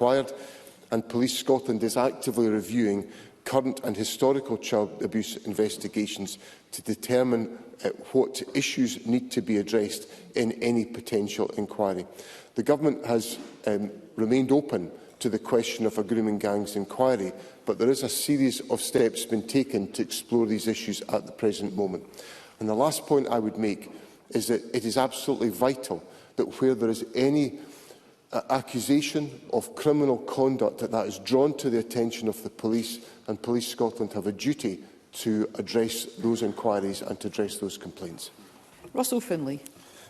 required, and Police Scotland is actively reviewing current and historical child abuse investigations to determine what issues need to be addressed in any potential inquiry. The Government has remained open to the question of a grooming gangs inquiry, but there is a series of steps being taken to explore these issues at the present moment. And the last point I would make is that it is absolutely vital that where there is any accusation of criminal conduct that is drawn to the attention of the police, and Police Scotland have a duty to address those inquiries and to address those complaints. Russell Finlay.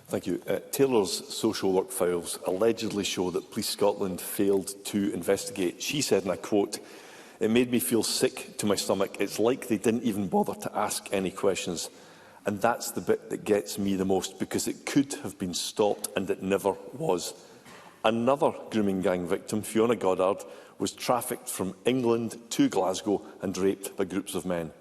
Thank you. Taylor's social work files allegedly show that Police Scotland failed to investigate. She said, and I quote, "It made me feel sick to my stomach. It's like they didn't even bother to ask any questions." And that's the bit that gets me the most, because it could have been stopped and it never was. Another grooming gang victim, Fiona Goddard, was trafficked from England to Glasgow and raped by groups of men.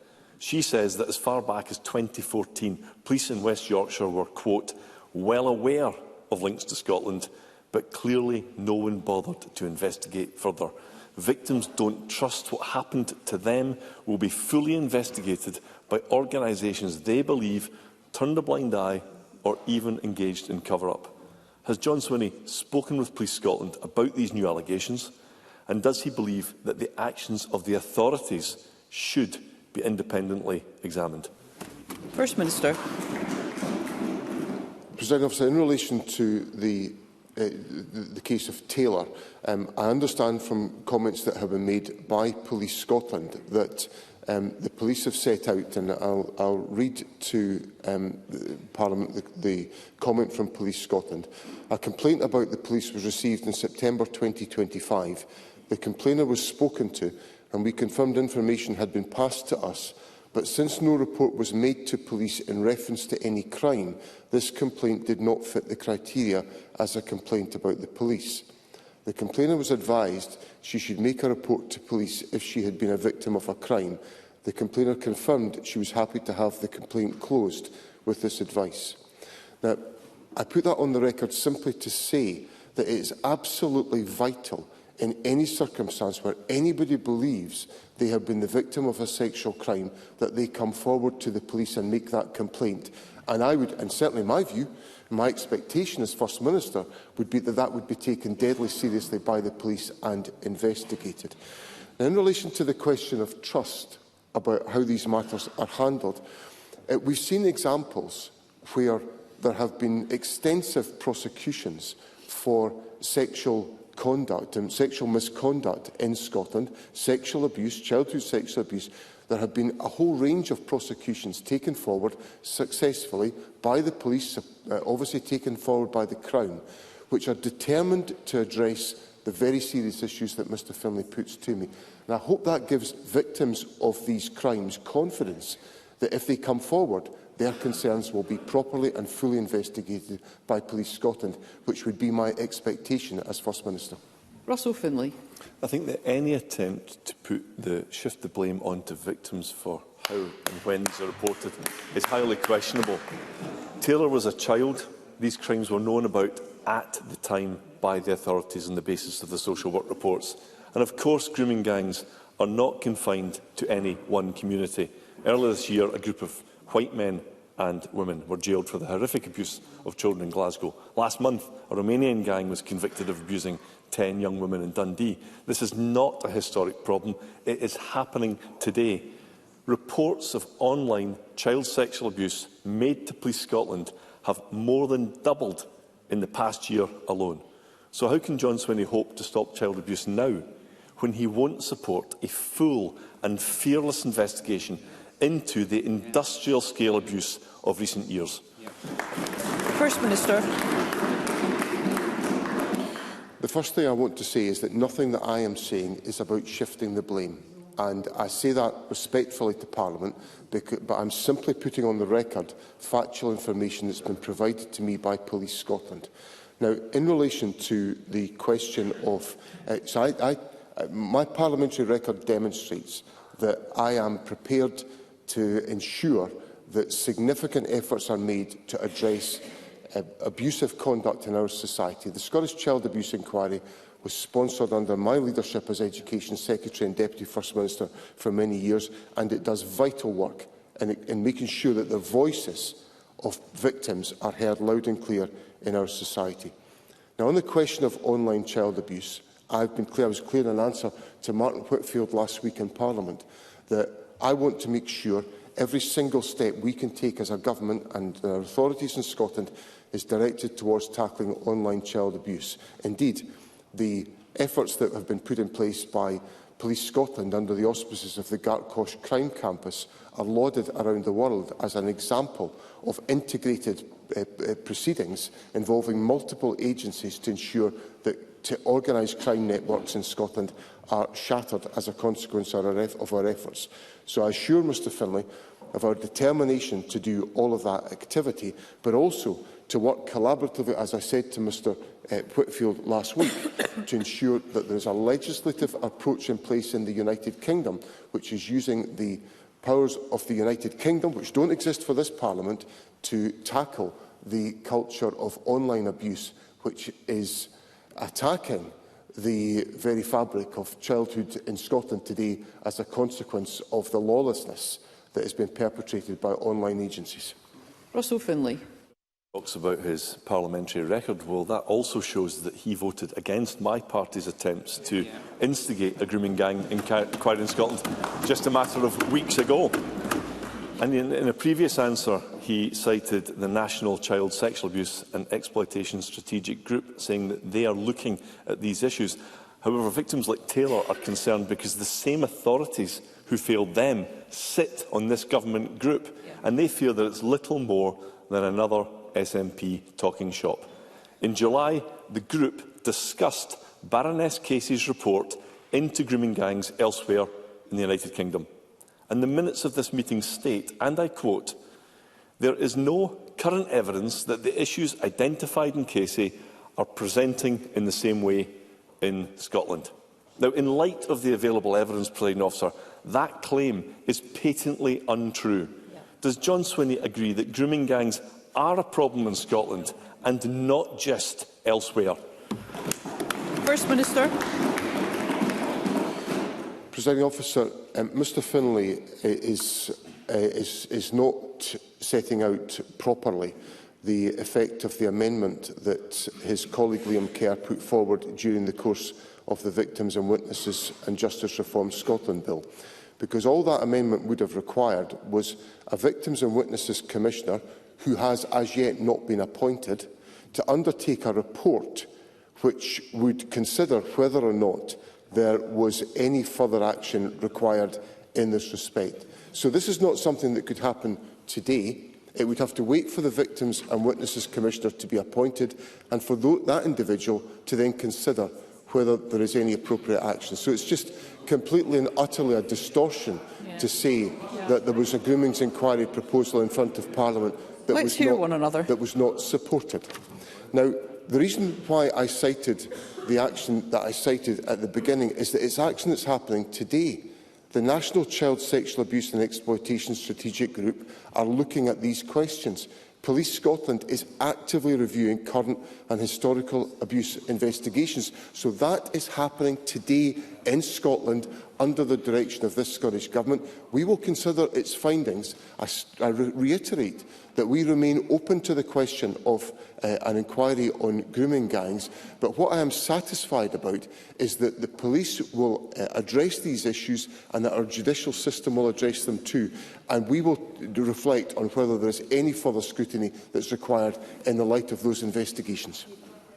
She says that as far back as 2014, police in West Yorkshire were, quote, "well aware of links to Scotland, but clearly no one bothered to investigate further. Victims don't trust what happened to them will be fully investigated by organisations they believe turned a blind eye or even engaged in cover-up." Has John Swinney spoken with Police Scotland about these new allegations? And does he believe that the actions of the authorities should be independently examined? First Minister. Presiding Officer, in relation to the case of Taylor, I understand from comments that have been made by Police Scotland that the police have set out, and I'll read to Parliament the comment from Police Scotland. A complaint about the police was received in September 2025. The complainer was spoken to, and we confirmed information had been passed to us. But since no report was made to police in reference to any crime, this complaint did not fit the criteria as a complaint about the police. The complainer was advised she should make a report to police if she had been a victim of a crime. The complainer confirmed she was happy to have the complaint closed with this advice. Now, I put that on the record simply to say that it is absolutely vital in any circumstance where anybody believes they have been the victim of a sexual crime that they come forward to the police and make that complaint. And I would, and certainly my view, my expectation as First Minister would be that that would be taken deadly seriously by the police and investigated. Now, in relation to the question of trust about how these matters are handled, we've seen examples where there have been extensive prosecutions for sexual conduct and sexual misconduct in Scotland, sexual abuse, childhood sexual abuse. There have been a whole range of prosecutions taken forward successfully by the police, obviously taken forward by the Crown, which are determined to address the very serious issues that Mr Finlay puts to me. And I hope that gives victims of these crimes confidence that if they come forward, their concerns will be properly and fully investigated by Police Scotland, which would be my expectation as First Minister. Russell Finlay. I think that any attempt to shift the blame onto victims for how and when these are reported is highly questionable. Taylor was a child. These crimes were known about at the time by the authorities on the basis of the social work reports. And of course, grooming gangs are not confined to any one community. Earlier this year, a group of white men and women were jailed for the horrific abuse of children in Glasgow. Last month, a Romanian gang was convicted of abusing 10 young women in Dundee. This is not a historic problem. It is happening today. Reports of online child sexual abuse made to Police Scotland have more than doubled in the past year alone. So how can John Swinney hope to stop child abuse now, when he won't support a full and fearless investigation into the industrial-scale abuse of recent years? First Minister. The first thing I want to say is that nothing that I am saying is about shifting the blame. And I say that respectfully to Parliament, but I'm simply putting on the record factual information that's been provided to me by Police Scotland. Now, in relation to the question of... my parliamentary record demonstrates that I am prepared to ensure that significant efforts are made to address abusive conduct in our society. The Scottish Child Abuse Inquiry was sponsored under my leadership as Education Secretary and Deputy First Minister for many years, and it does vital work in making sure that the voices of victims are heard loud and clear in our society. Now, on the question of online child abuse, I was clear in an answer to Martin Whitfield last week in Parliament that I want to make sure every single step we can take as a government and our authorities in Scotland is directed towards tackling online child abuse. Indeed, the efforts that have been put in place by Police Scotland under the auspices of the Gartcosh Crime Campus are lauded around the world as an example of integrated proceedings involving multiple agencies to ensure that organised crime networks in Scotland are shattered as a consequence of our efforts. So I assure Mr Finlay of our determination to do all of that activity, but also to work collaboratively, as I said to Mr Whitfield last week, to ensure that there is a legislative approach in place in the United Kingdom, which is using the powers of the United Kingdom, which don't exist for this Parliament, to tackle the culture of online abuse, which is attacking the very fabric of childhood in Scotland today as a consequence of the lawlessness that has been perpetrated by online agencies. Russell Finlay. Talks about his parliamentary record. Well, that also shows that he voted against my party's attempts to instigate a grooming gang inquiry in Scotland just a matter of weeks ago. And in a previous answer, he cited the National Child Sexual Abuse and Exploitation Strategic Group, saying that they are looking at these issues. However, victims like Taylor are concerned because the same authorities who failed them sit on this government group, and they fear that it's little more than another SNP talking shop. In July, the group discussed Baroness Casey's report into grooming gangs elsewhere in the United Kingdom. And the minutes of this meeting state, and I quote, "There is no current evidence that the issues identified in Casey are presenting in the same way in Scotland." Now, in light of the available evidence, Presiding Officer, that claim is patently untrue. Does John Swinney agree that grooming gangs are a problem in Scotland and not just elsewhere? First Minister. Presiding Officer, Mr Finlay is not setting out properly the effect of the amendment that his colleague Liam Kerr put forward during the course of the Victims and Witnesses and Justice Reform Scotland Bill. Because all that amendment would have required was a Victims and Witnesses Commissioner, who has as yet not been appointed, to undertake a report which would consider whether or not there was any further action required in this respect. So this is not something that could happen today. It would have to wait for the Victims and Witnesses Commissioner to be appointed and for that individual to then consider whether there is any appropriate action. So it's just completely and utterly a distortion to say that there was a groomings inquiry proposal in front of Parliament that was not supported. Now, the reason why I cited the action that I cited at the beginning is that it's action that's happening today. The National Child Sexual Abuse and Exploitation Strategic Group are looking at these questions. Police Scotland is actively reviewing current and historical abuse investigations. So that is happening today in Scotland under the direction of this Scottish Government. We will consider its findings. I reiterate that we remain open to the question of an inquiry on grooming gangs, but what I am satisfied about is that the police will address these issues and that our judicial system will address them too, and we will reflect on whether there is any further scrutiny that's required in the light of those investigations.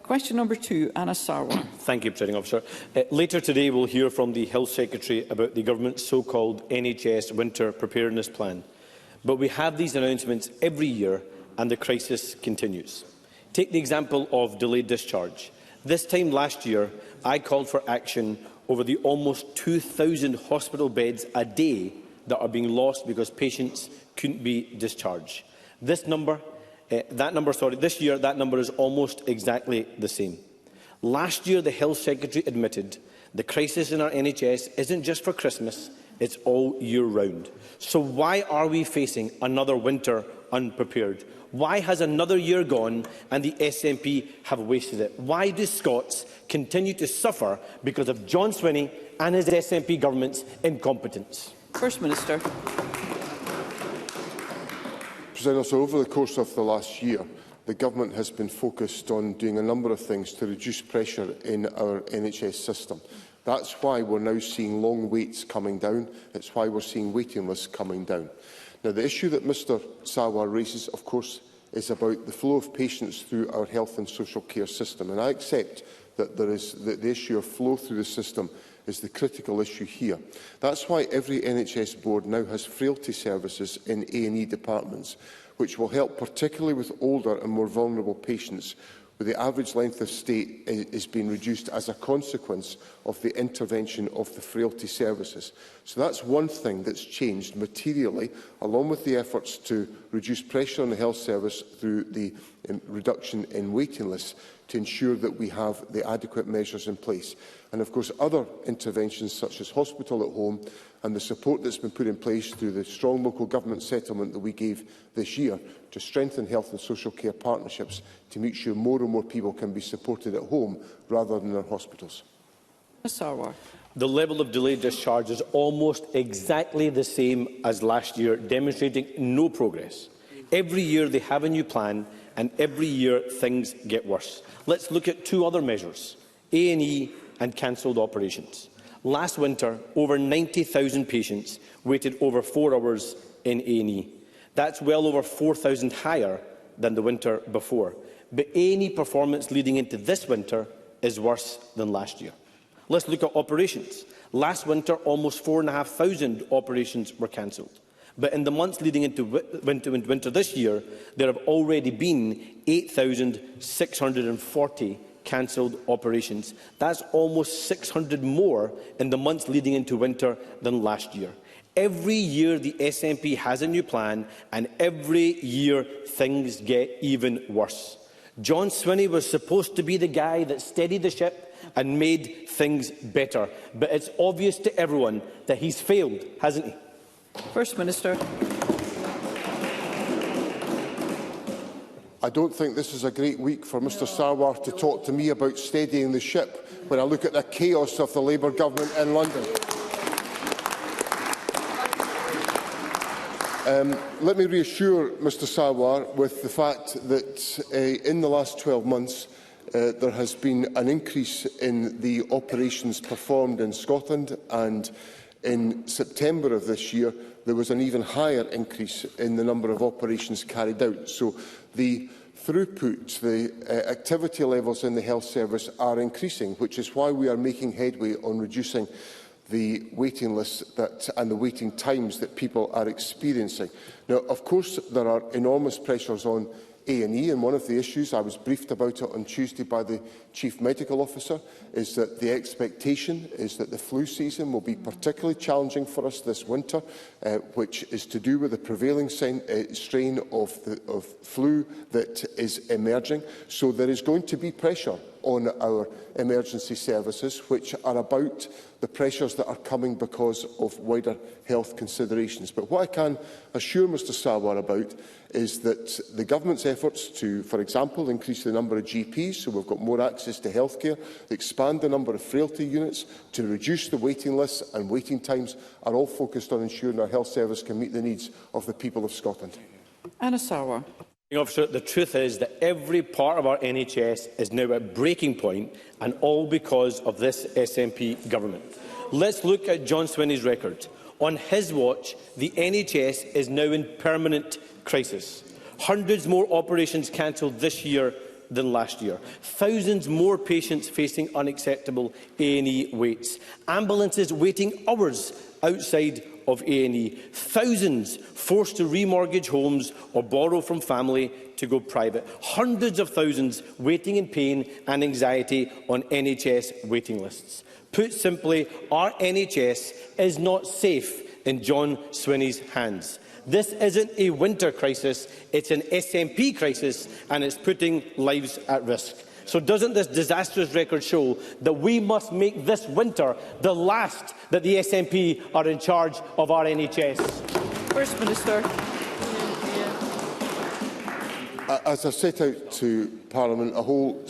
Question number 2, Anna Sarwar. Thank you, Presiding Officer. Later today we'll hear from the Health Secretary about the Government's so-called NHS Winter Preparedness Plan. But we have these announcements every year and the crisis continues. Take the example of delayed discharge. This time last year, I called for action over the almost 2,000 hospital beds a day that are being lost because patients couldn't be discharged. This year, that number is almost exactly the same. Last year, the Health Secretary admitted The crisis in our NHS isn't just for Christmas, it's all year round. So why are we facing another winter unprepared? Why has another year gone and the SNP have wasted it? Why do Scots continue to suffer because of John Swinney and his SNP government's incompetence? First Minister. President, so over the course of the last year, the Government has been focused on doing a number of things to reduce pressure in our NHS system. That's why we're now seeing long waits coming down. It's why we're seeing waiting lists coming down. Now, the issue that Mr Sarwar raises, of course, is about the flow of patients through our health and social care system. And I accept that the issue of flow through the system is the critical issue here. That's why every NHS board now has frailty services in A&E departments, which will help particularly with older and more vulnerable patients, where the average length of stay is being reduced as a consequence of the intervention of the frailty services. So that's one thing that's changed materially, along with the efforts to reduce pressure on the health service through the reduction in waiting lists, to ensure that we have the adequate measures in place. And of course, other interventions such as hospital at home and the support that's been put in place through the strong local government settlement that we gave this year to strengthen health and social care partnerships to make sure more and more people can be supported at home rather than in our hospitals. Sarwar. The level of delayed discharge is almost exactly the same as last year, demonstrating no progress. Every year they have a new plan, and every year things get worse. Let's look at two other measures, A&E and cancelled operations. Last winter, over 90,000 patients waited over 4 hours in A&E. That's well over 4,000 higher than the winter before. But A&E performance leading into this winter is worse than last year. Let's look at operations. Last winter, almost 4,500 operations were cancelled. But in the months leading into winter this year, there have already been 8,640 cancelled operations. That's almost 600 more in the months leading into winter than last year. Every year the SNP has a new plan, and every year things get even worse. John Swinney was supposed to be the guy that steadied the ship and made things better. But it's obvious to everyone that he's failed, hasn't he? First Minister. I don't think this is a great week for Mr Sarwar to talk to me about steadying the ship when I look at the chaos of the Labour government in London. Let me reassure Mr Sarwar with the fact that in the last 12 months there has been an increase in the operations performed in Scotland, and in September of this year there was an even higher increase in the number of operations carried out. So the throughput, the activity levels in the health service are increasing, which is why we are making headway on reducing the waiting lists and the waiting times that people are experiencing. Now, of course, there are enormous pressures on A&E, and one of the issues, I was briefed about it on Tuesday by the Chief Medical Officer, is that the expectation is that the flu season will be particularly challenging for us this winter, which is to do with the prevailing strain of flu that is emerging. So there is going to be pressure on our emergency services, which are about the pressures that are coming because of wider health considerations. But what I can assure Mr Sarwar about is that the Government's efforts to, for example, increase the number of GPs, so we've got more access to healthcare, expand the number of frailty units, to reduce the waiting lists and waiting times, are all focused on ensuring our health service can meet the needs of the people of Scotland. Sarwar. Officer, the truth is that every part of our NHS is now at breaking point, and all because of this SNP government. Let's look at John Swinney's record. On his watch, the NHS is now in permanent crisis. Hundreds more operations cancelled this year than last year. Thousands more patients facing unacceptable A&E waits. Ambulances waiting hours outside of A&E. Thousands forced to remortgage homes or borrow from family to go private. Hundreds of thousands waiting in pain and anxiety on NHS waiting lists. Put simply, our NHS is not safe in John Swinney's hands. This isn't a winter crisis, it's an SNP crisis, and it's putting lives at risk. So doesn't this disastrous record show that we must make this winter the last that the SNP are in charge of our NHS? First Minister. As I set out to Parliament, a whole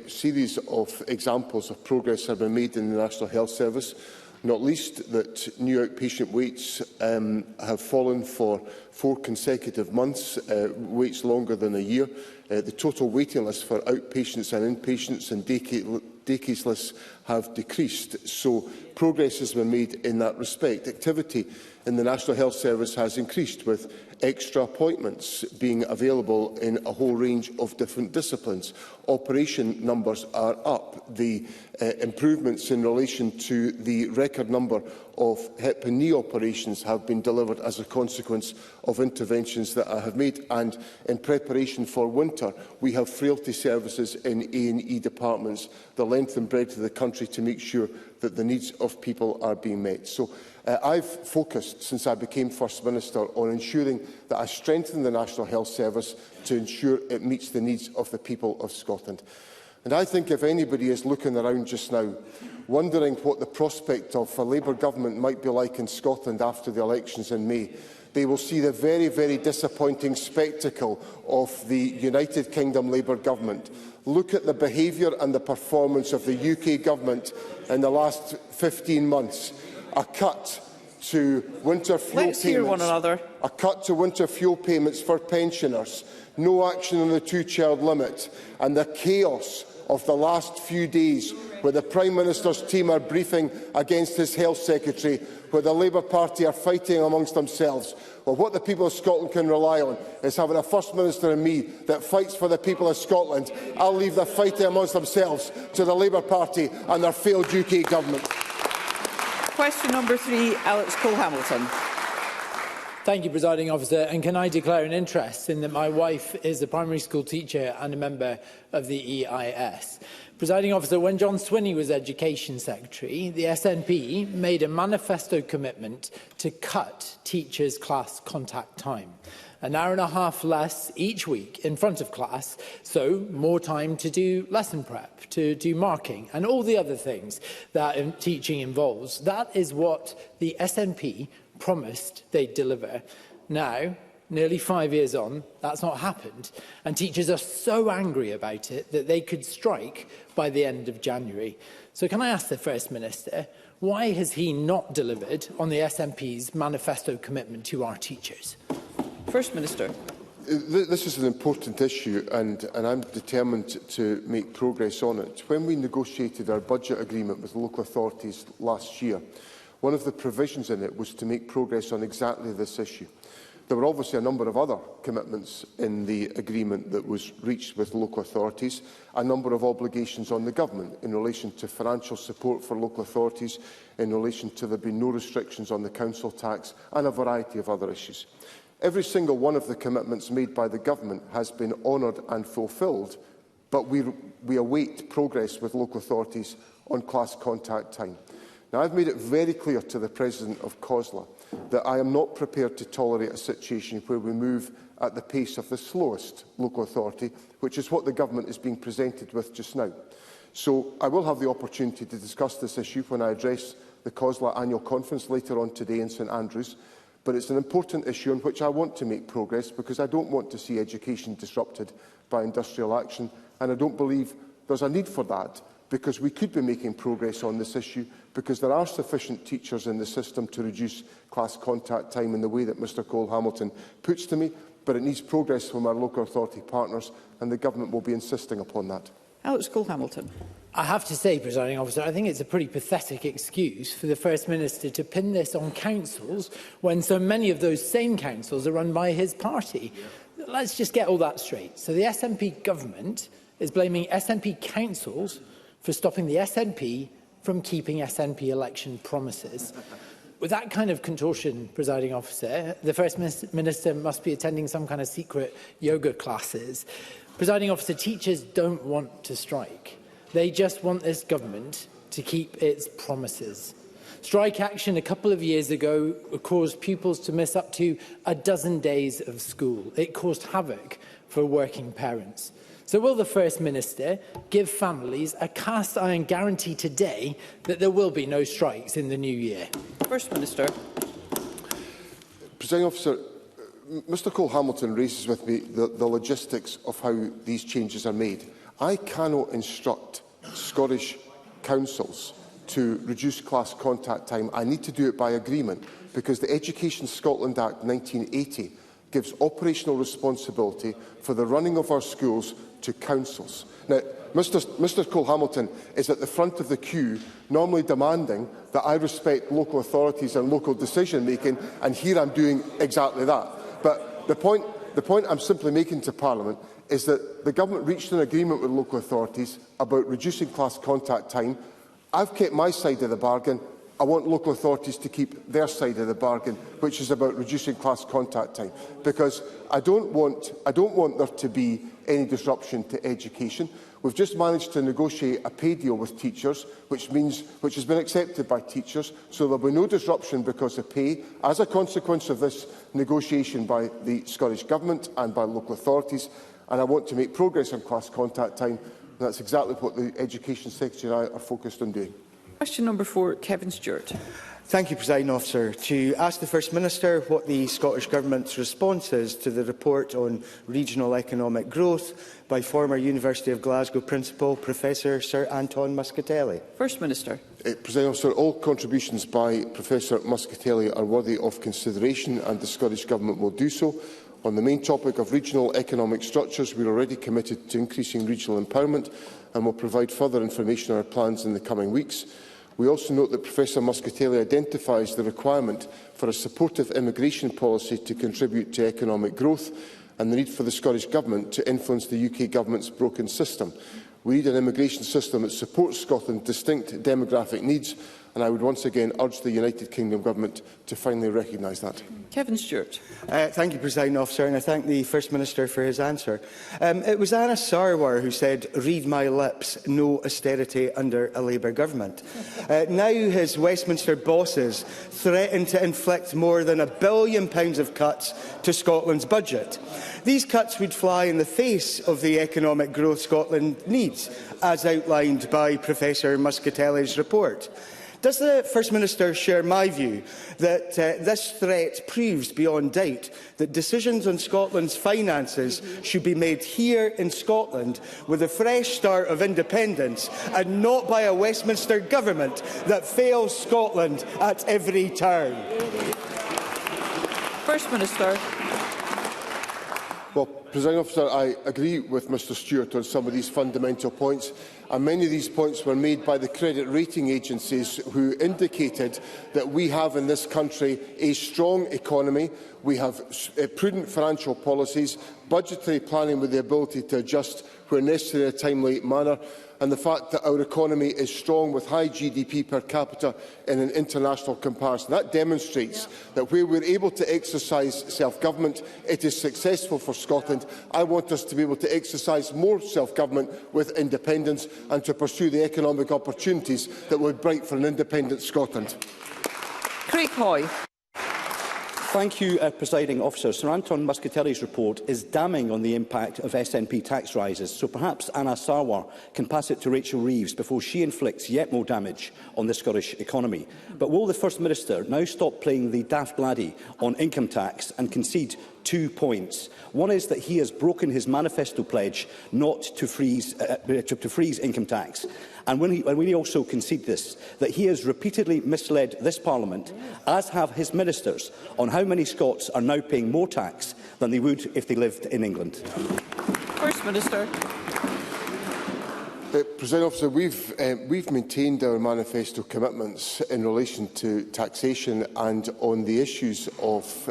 series of examples of progress have been made in the National Health Service, not least that new outpatient waits have fallen for 4 consecutive months, waits longer than a year. The total waiting list for outpatients and inpatients and day case lists have decreased. So progress has been made in that respect. Activity in the National Health Service has increased, with extra appointments being available in a whole range of different disciplines. Operation numbers are up. The improvements in relation to the record number of hip and knee operations have been delivered as a consequence of interventions that I have made. And in preparation for winter, we have frailty services in A&E departments the length and breadth of the country to make sure that the needs of people are being met. So I've focused, since I became First Minister, on ensuring that I strengthen the National Health Service to ensure it meets the needs of the people of Scotland. And I think if anybody is looking around just now, wondering what the prospect of a Labour government might be like in Scotland after the elections in May, they will see the very, very disappointing spectacle of the United Kingdom Labour government. Look at the behaviour and the performance of the UK government in the last 15 months. A cut to winter fuel Let's hear one another. A cut to winter fuel payments for pensioners, no action on the 2-child limit, and the chaos of the last few days where the Prime Minister's team are briefing against his Health Secretary, where the Labour Party are fighting amongst themselves. Well, what the people of Scotland can rely on is having a First Minister and me that fights for the people of Scotland. I'll leave the fighting amongst themselves to the Labour Party and their failed UK government. Question number 3, Alex Cole-Hamilton. Thank you, Presiding Officer. And can I declare an interest in that my wife is a primary school teacher and a member of the EIS? Presiding Officer, when John Swinney was Education Secretary, the SNP made a manifesto commitment to cut teachers' class contact time. An hour and a half less each week in front of class, so more time to do lesson prep, to do marking, and all the other things that teaching involves. That is what the SNP promised they'd deliver. Now, nearly 5 years on, that's not happened, and teachers are so angry about it that they could strike by the end of January. So can I ask the First Minister, why has he not delivered on the SNP's manifesto commitment to our teachers? First Minister. This is an important issue, and I'm determined to make progress on it. When we negotiated our budget agreement with local authorities last year, one of the provisions in it was to make progress on exactly this issue. There were obviously a number of other commitments in the agreement that was reached with local authorities, a number of obligations on the government in relation to financial support for local authorities, in relation to there being no restrictions on the council tax, and a variety of other issues. Every single one of the commitments made by the government has been honoured and fulfilled, but we await progress with local authorities on class contact time. Now, I've made it very clear to the President of COSLA that I am not prepared to tolerate a situation where we move at the pace of the slowest local authority, which is what the government is being presented with just now. So I will have the opportunity to discuss this issue when I address the COSLA annual conference later on today in St Andrews. But it's an important issue on which I want to make progress, because I don't want to see education disrupted by industrial action, and I don't believe there's a need for that, because we could be making progress on this issue, because there are sufficient teachers in the system to reduce class contact time in the way that Mr Cole-Hamilton puts to me, but it needs progress from our local authority partners, and the government will be insisting upon that. Alex Cole-Hamilton. I have to say, Presiding Officer, I think it's a pretty pathetic excuse for the First Minister to pin this on councils when so many of those same councils are run by his party. Let's just get all that straight. So the SNP government is blaming SNP councils for stopping the SNP from keeping SNP election promises. With that kind of contortion, Presiding Officer, the First Minister must be attending some kind of secret yoga classes. Presiding Officer, teachers don't want to strike. They just want this government to keep its promises. Strike action a couple of years ago caused pupils to miss up to a dozen days of school. It caused havoc for working parents. So will the First Minister give families a cast-iron guarantee today that there will be no strikes in the new year? First Minister. Presiding Officer, Mr Cole-Hamilton raises with me the logistics of how these changes are made. I cannot instruct Scottish councils to reduce class contact time. I need to do it by agreement, because the Education Scotland Act 1980 gives operational responsibility for the running of our schools to councils. Now, Mr Cole-Hamilton is at the front of the queue, normally demanding that I respect local authorities and local decision-making, and here I'm doing exactly that. But the point I'm simply making to Parliament is that the Government reached an agreement with local authorities about reducing class contact time. I've kept my side of the bargain. I want local authorities to keep their side of the bargain, which is about reducing class contact time, because I don't want there to be any disruption to education. We've just managed to negotiate a pay deal with teachers, which has been accepted by teachers, so there will be no disruption because of pay as a consequence of this negotiation by the Scottish Government and by local authorities. And I want to make progress on class contact time. And that's exactly what the Education Secretary and I are focused on doing. Question number 4, Kevin Stewart. Thank you, Presiding Officer. To ask the First Minister what the Scottish Government's response is to the report on regional economic growth by former University of Glasgow Principal Professor Sir Anton Muscatelli. First Minister. Presiding Officer, all contributions by Professor Muscatelli are worthy of consideration, and the Scottish Government will do so. On the main topic of regional economic structures, we are already committed to increasing regional empowerment and will provide further information on our plans in the coming weeks. We also note that Professor Muscatelli identifies the requirement for a supportive immigration policy to contribute to economic growth and the need for the Scottish Government to influence the UK Government's broken system. We need an immigration system that supports Scotland's distinct demographic needs, and I would once again urge the United Kingdom Government to finally recognise that. Kevin Stewart. Thank you, Presiding Officer, and I thank the First Minister for his answer. It was Anna Sarwar who said, "Read my lips, no austerity under a Labour government." Now his Westminster bosses threaten to inflict more than £1 billion of cuts to Scotland's budget. These cuts would fly in the face of the economic growth Scotland needs, as outlined by Professor Muscatelli's report. Does the First Minister share my view that this threat proves beyond doubt that decisions on Scotland's finances should be made here in Scotland with a fresh start of independence, and not by a Westminster government that fails Scotland at every turn? First Minister. Well, Presiding Officer, I agree with Mr Stewart on some of these fundamental points, and many of these points were made by the credit rating agencies, who indicated that we have in this country a strong economy, we have prudent financial policies, budgetary planning with the ability to adjust where necessary in a timely manner, and the fact that our economy is strong with high GDP per capita in an international comparison. That demonstrates that where we are able to exercise self-government, it is successful for Scotland. I want us to be able to exercise more self-government with independence and to pursue the economic opportunities that would bright for an independent Scotland. Craig Hoy. Thank you, Presiding Officer. Sir Anton Muscatelli's report is damning on the impact of SNP tax rises, so perhaps Anna Sarwar can pass it to Rachel Reeves before she inflicts yet more damage on the Scottish economy. But will the First Minister now stop playing the daft laddie on income tax and concede 2 points? One is that he has broken his manifesto pledge not to freeze income tax. And when we also concede this, that he has repeatedly misled this Parliament, as have his ministers, on how many Scots are now paying more tax than they would if they lived in England. First Minister. Presiding Officer, we've maintained our manifesto commitments in relation to taxation and on the issues of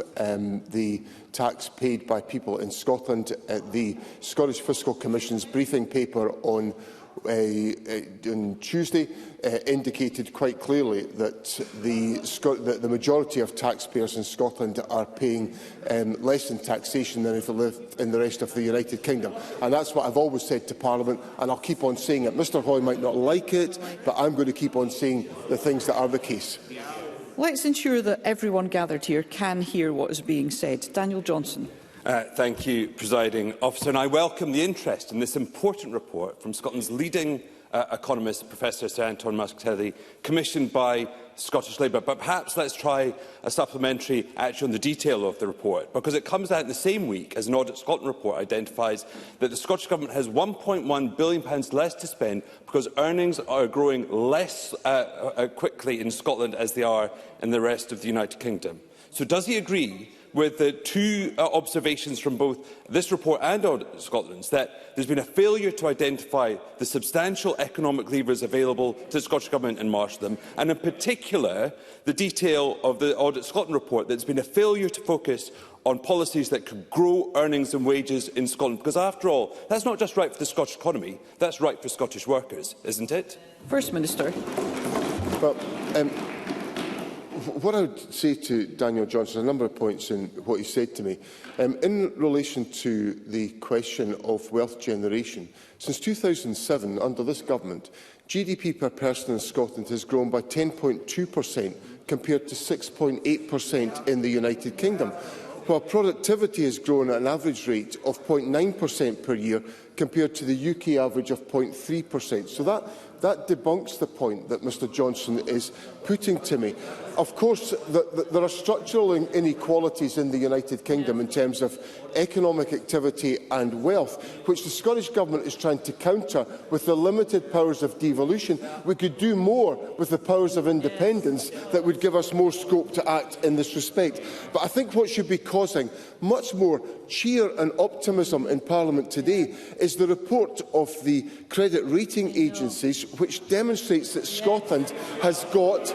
the tax paid by people in Scotland. The Scottish Fiscal Commission's briefing paper on Tuesday indicated quite clearly that the majority of taxpayers in Scotland are paying less in taxation than if they lived in the rest of the United Kingdom. And that's what I've always said to Parliament, and I'll keep on saying it. Mr Hoy might not like it, but I'm going to keep on saying the things that are the case. Let's ensure that everyone gathered here can hear what is being said. Daniel Johnson. Thank you, Presiding Officer. And I welcome the interest in this important report from Scotland's leading economist, Professor Sir Anton Muskelly, commissioned by Scottish Labour. But perhaps let's try a supplementary action on the detail of the report, because it comes out in the same week as an Audit Scotland report identifies that the Scottish Government has £1.1 billion less to spend because earnings are growing less quickly in Scotland as they are in the rest of the United Kingdom. So does he agree with the two observations from both this report and Audit Scotland's, that there's been a failure to identify the substantial economic levers available to the Scottish Government and marshal them, and in particular the detail of the Audit Scotland report that there's been a failure to focus on policies that could grow earnings and wages in Scotland? Because after all, that's not just right for the Scottish economy, that's right for Scottish workers, isn't it? First Minister. Well, what I would say to Daniel Johnson, a number of points in what he said to me. In relation to the question of wealth generation, since 2007, under this government, GDP per person in Scotland has grown by 10.2% compared to 6.8% in the United Kingdom, while productivity has grown at an average rate of 0.9% per year compared to the UK average of 0.3%. So that debunks the point that Mr Johnson is putting to me. Of course, there are structural inequalities in the United Kingdom in terms of economic activity and wealth, which the Scottish Government is trying to counter with the limited powers of devolution. We could do more with the powers of independence that would give us more scope to act in this respect. But I think what should be causing much more cheer and optimism in Parliament today is the report of the credit rating agencies, which demonstrates that Scotland has got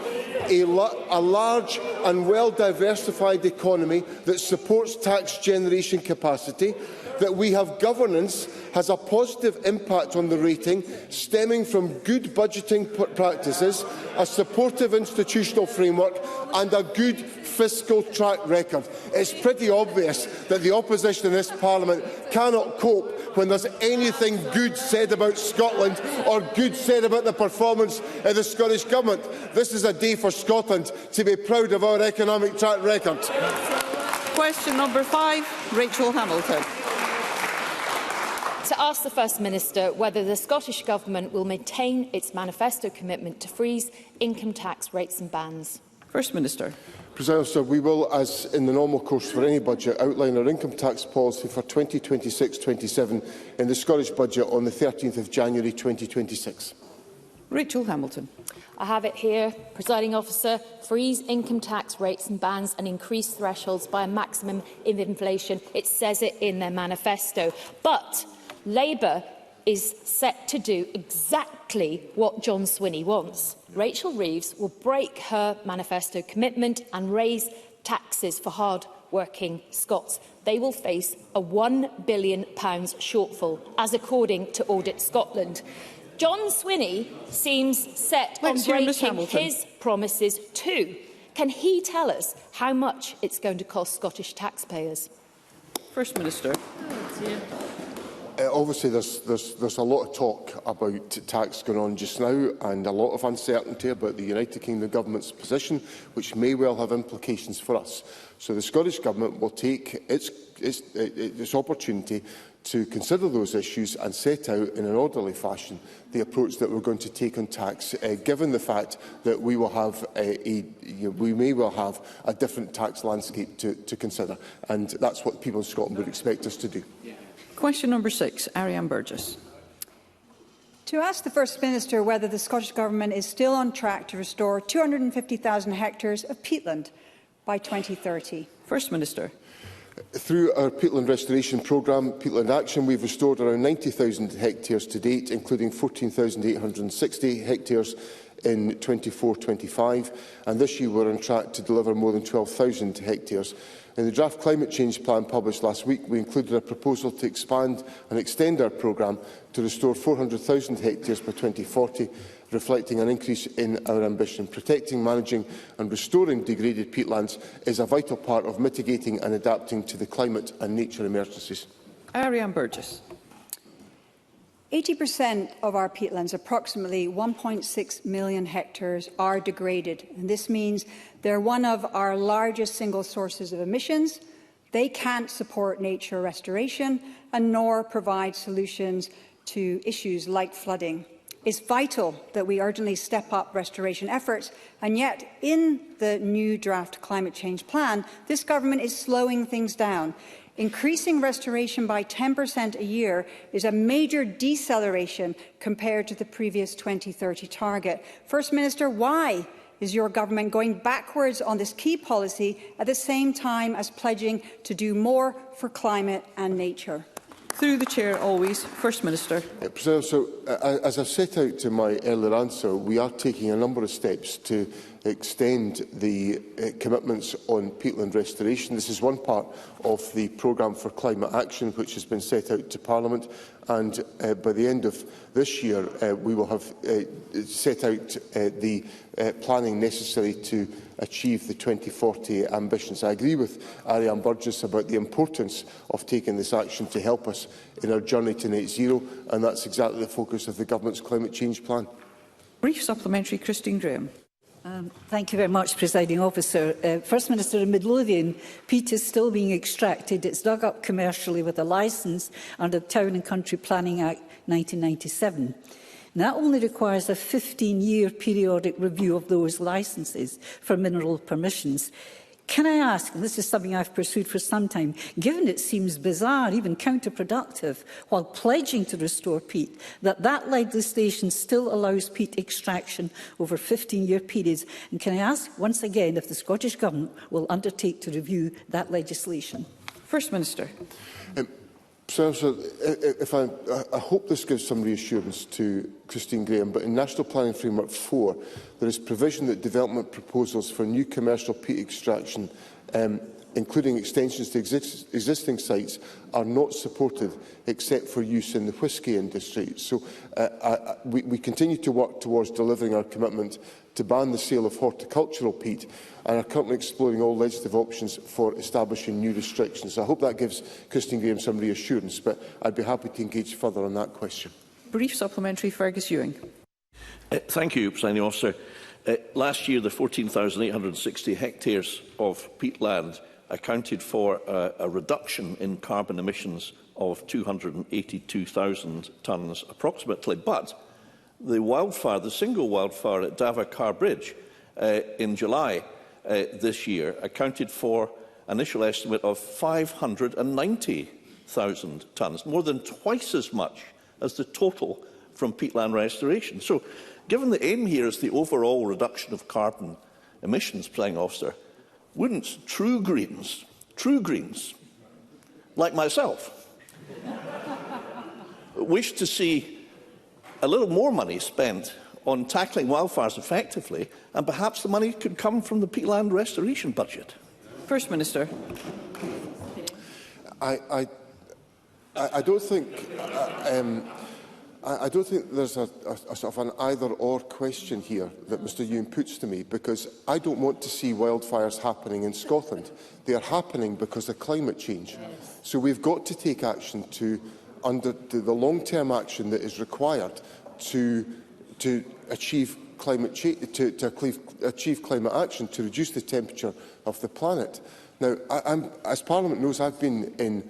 a large and well-diversified economy that supports tax generation capacity, that we have governance has a positive impact on the rating, stemming from good budgeting practices, a supportive institutional framework and a good fiscal track record. It's pretty obvious that the opposition in this Parliament cannot cope when there's anything good said about Scotland or good said about the performance of the Scottish Government. This is a day for Scotland to be proud of our economic track record. Question number 5, Rachel Hamilton. To ask the First Minister whether the Scottish Government will maintain its manifesto commitment to freeze income tax rates and bans. First Minister. President Officer, we will, as in the normal course for any budget, outline our income tax policy for 2026-27 in the Scottish Budget on the 13th of January 2026. Rachel Hamilton. I have it here, Presiding Officer, freeze income tax rates and bans and increase thresholds by a maximum of inflation. It says it in their manifesto. But Labour is set to do exactly what John Swinney wants. Rachel Reeves will break her manifesto commitment and raise taxes for hard-working Scots. They will face a £1 billion shortfall, as according to Audit Scotland. John Swinney seems set on breaking his promises too. Can he tell us how much it's going to cost Scottish taxpayers? First Minister. Obviously, there's a lot of talk about tax going on just now and a lot of uncertainty about the United Kingdom Government's position, which may well have implications for us. So the Scottish Government will take its opportunity to consider those issues and set out in an orderly fashion the approach that we're going to take on tax, given the fact that we will have we may well have a different tax landscape to consider, and that's what people in Scotland would expect us to do. Question number 6, Ariane Burgess. To ask the First Minister whether the Scottish Government is still on track to restore 250,000 hectares of peatland by 2030. First Minister. Through our peatland restoration programme, Peatland Action, we've restored around 90,000 hectares to date, including 14,860 hectares in 24-25, and this year we're on track to deliver more than 12,000 hectares. In the draft climate change plan published last week, we included a proposal to expand and extend our programme to restore 400,000 hectares by 2040, reflecting an increase in our ambition. Protecting, managing and restoring degraded peatlands is a vital part of mitigating and adapting to the climate and nature emergencies. Ariane Burgess. 80% of our peatlands, approximately 1.6 million hectares, are degraded. And this means they're one of our largest single sources of emissions, They can't support nature restoration and nor provide solutions to issues like flooding. It's vital that we urgently step up restoration efforts, and yet in the new draft climate change plan, this government is slowing things down. Increasing restoration by 10% a year is a major deceleration compared to the previous 2030 target. First Minister, why is your government going backwards on this key policy at the same time as pledging to do more for climate and nature? Through the Chair, always. First Minister. As I set out in my earlier answer, we are taking a number of steps to extend the commitments on peatland restoration. This is one part of the programme for climate action, which has been set out to Parliament, and by the end of this year we will have set out the planning necessary to achieve the 2040 ambitions. I agree with Ariane Burgess about the importance of taking this action to help us in our journey to net zero, and that's exactly the focus of the Government's climate change plan. Brief supplementary, Christine Graham. Thank you very much, Presiding Officer. First Minister, in Midlothian, peat is still being extracted. It's dug up commercially with a licence under the Town and Country Planning Act 1997. And that only requires a 15-year periodic review of those licences for mineral permissions. Can I ask, and this is something I've pursued for some time, given it seems bizarre, even counterproductive, while pledging to restore peat, that legislation still allows peat extraction over 15-year periods? And can I ask once again if the Scottish Government will undertake to review that legislation? First Minister. I hope this gives some reassurance to Christine Graham, but in National Planning Framework 4, there is provision that development proposals for new commercial peat extraction, including extensions to existing sites, are not supported except for use in the whisky industry. So we continue to work towards delivering our commitment to ban the sale of horticultural peat, and are currently exploring all legislative options for establishing new restrictions. I hope that gives Christine Graham some reassurance, but I'd be happy to engage further on that question. Brief supplementary, Fergus Ewing. Thank you, Presiding Officer. Last year, the 14,860 hectares of peatland accounted for a reduction in carbon emissions of 282,000 tonnes approximately. But the single wildfire at Davor Bridge in July this year accounted for an initial estimate of 590,000 tonnes, more than twice as much as the total from peatland restoration. So, given the aim here is the overall reduction of carbon emissions, Presiding Officer, wouldn't true Greens, like myself, wish to see a little more money spent on tackling wildfires effectively, and perhaps the money could come from the peatland restoration budget? First Minister. I don't think there's a sort of an either-or question here that Mr Ewing puts to me, because I don't want to see wildfires happening in Scotland. They are happening because of climate change. So we've got to take action under the long-term action that is required to achieve climate change, to achieve climate action, to reduce the temperature of the planet. Now, as Parliament knows, I've been in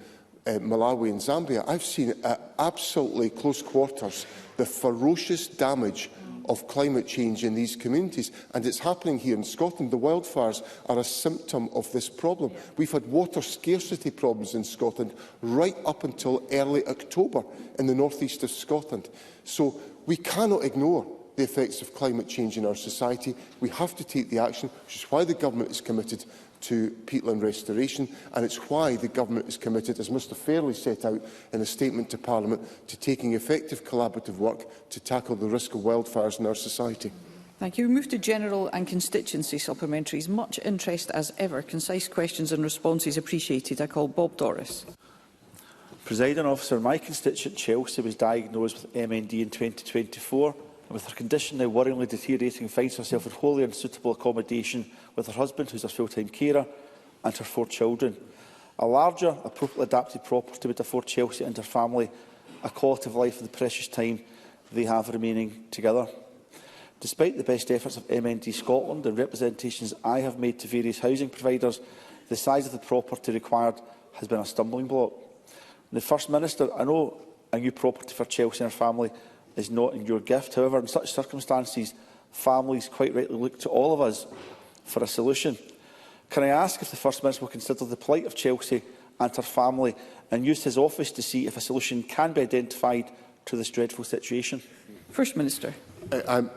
Malawi and Zambia. I've seen at absolutely close quarters the ferocious damage of climate change in these communities, and it's happening here in Scotland. The wildfires are a symptom of this problem. We've had water scarcity problems in Scotland right up until early October in the north-east of Scotland. So we cannot ignore the effects of climate change in our society. We have to take the action, which is why the Government is committed to peatland restoration, and it's why the Government is committed, as Mr Ferry set out in a statement to Parliament, to taking effective collaborative work to tackle the risk of wildfires in our society. Thank you. We move to general and constituency supplementaries. Much interest as ever. Concise questions and responses appreciated. I call Bob Doris. Presiding Officer, my constituent Chelsea was diagnosed with MND in 2024, and with her condition now worryingly deteriorating, finds herself in wholly unsuitable accommodation with her husband, who is a full-time carer, and her 4 children. A larger, appropriately adapted property would afford Chelsea and her family a quality of life for the precious time they have remaining together. Despite the best efforts of MND Scotland and representations I have made to various housing providers, the size of the property required has been a stumbling block. The First Minister, I know a new property for Chelsea and her family is not in your gift. However, in such circumstances, families quite rightly look to all of us for a solution. Can I ask if the First Minister will consider the plight of Chelsea and her family and use his office to see if a solution can be identified to this dreadful situation? First Minister. I'm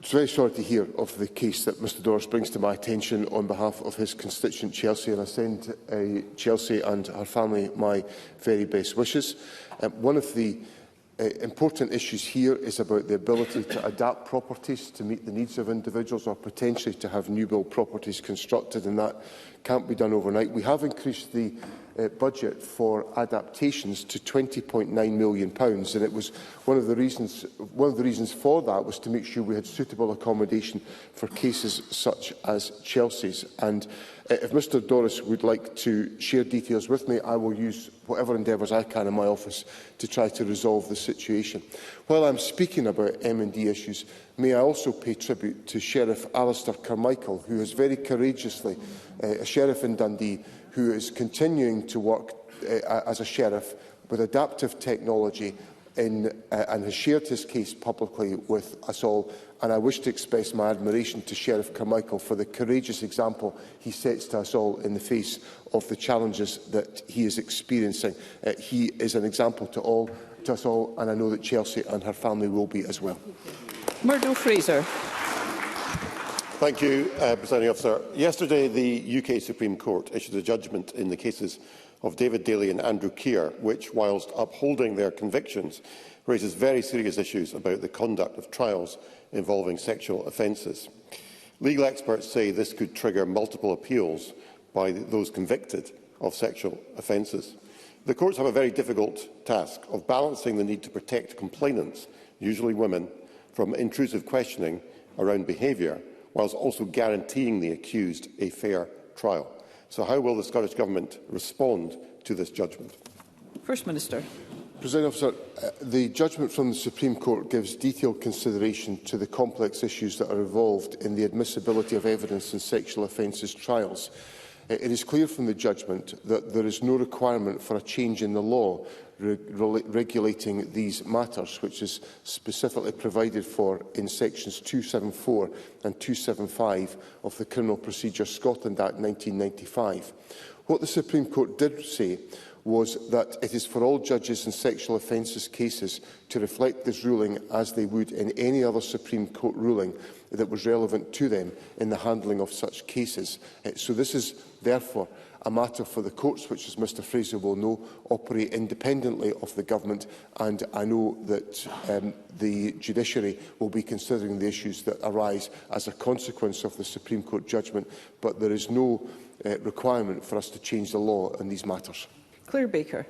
very sorry to hear of the case that Mr Doris brings to my attention on behalf of his constituent Chelsea, and I send Chelsea and her family my very best wishes. One of the important issues here is about the ability to adapt properties to meet the needs of individuals, or potentially to have new build properties constructed, and that can't be done overnight. We have increased the budget for adaptations to £20.9 million, and it was one of the reasons for that was to make sure we had suitable accommodation for cases such as Chelsea's. And if Mr Doris would like to share details with me, I will use whatever endeavours I can in my office to try to resolve the situation. While I'm speaking about M&D issues, may I also pay tribute to Sheriff Alistair Carmichael, who has very courageously, a sheriff in Dundee, who is continuing to work as a sheriff with adaptive technology and has shared his case publicly with us all. And I wish to express my admiration to Sheriff Carmichael for the courageous example he sets to us all in the face of the challenges that he is experiencing. He is an example to us all, and I know that Chelsea and her family will be as well. Murdo Fraser. Thank you, Presiding Officer. Yesterday, the UK Supreme Court issued a judgment in the cases of David Daly and Andrew Keir, which, whilst upholding their convictions, raises very serious issues about the conduct of trials involving sexual offences. Legal experts say this could trigger multiple appeals by those convicted of sexual offences. The courts have a very difficult task of balancing the need to protect complainants, usually women, from intrusive questioning around behaviour, whilst also guaranteeing the accused a fair trial. So how will the Scottish Government respond to this judgment? First Minister. Presiding Officer, the judgment from the Supreme Court gives detailed consideration to the complex issues that are involved in the admissibility of evidence in sexual offences trials. It is clear from the judgment that there is no requirement for a change in the law regulating these matters, which is specifically provided for in sections 274 and 275 of the Criminal Procedure Scotland Act 1995. What the Supreme Court did say was that it is for all judges in sexual offences cases to reflect this ruling as they would in any other Supreme Court ruling that was relevant to them in the handling of such cases. So this is therefore a matter for the courts, which, as Mr Fraser will know, operate independently of the government, and I know that the judiciary will be considering the issues that arise as a consequence of the Supreme Court judgment, but there is no requirement for us to change the law in these matters. Claire Baker.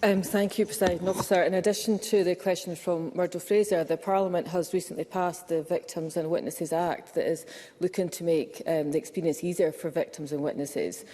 Thank you, Presiding Officer. In addition to the question from Murdo Fraser, the Parliament has recently passed the Victims and Witnesses Act that is looking to make the experience easier for victims and witnesses.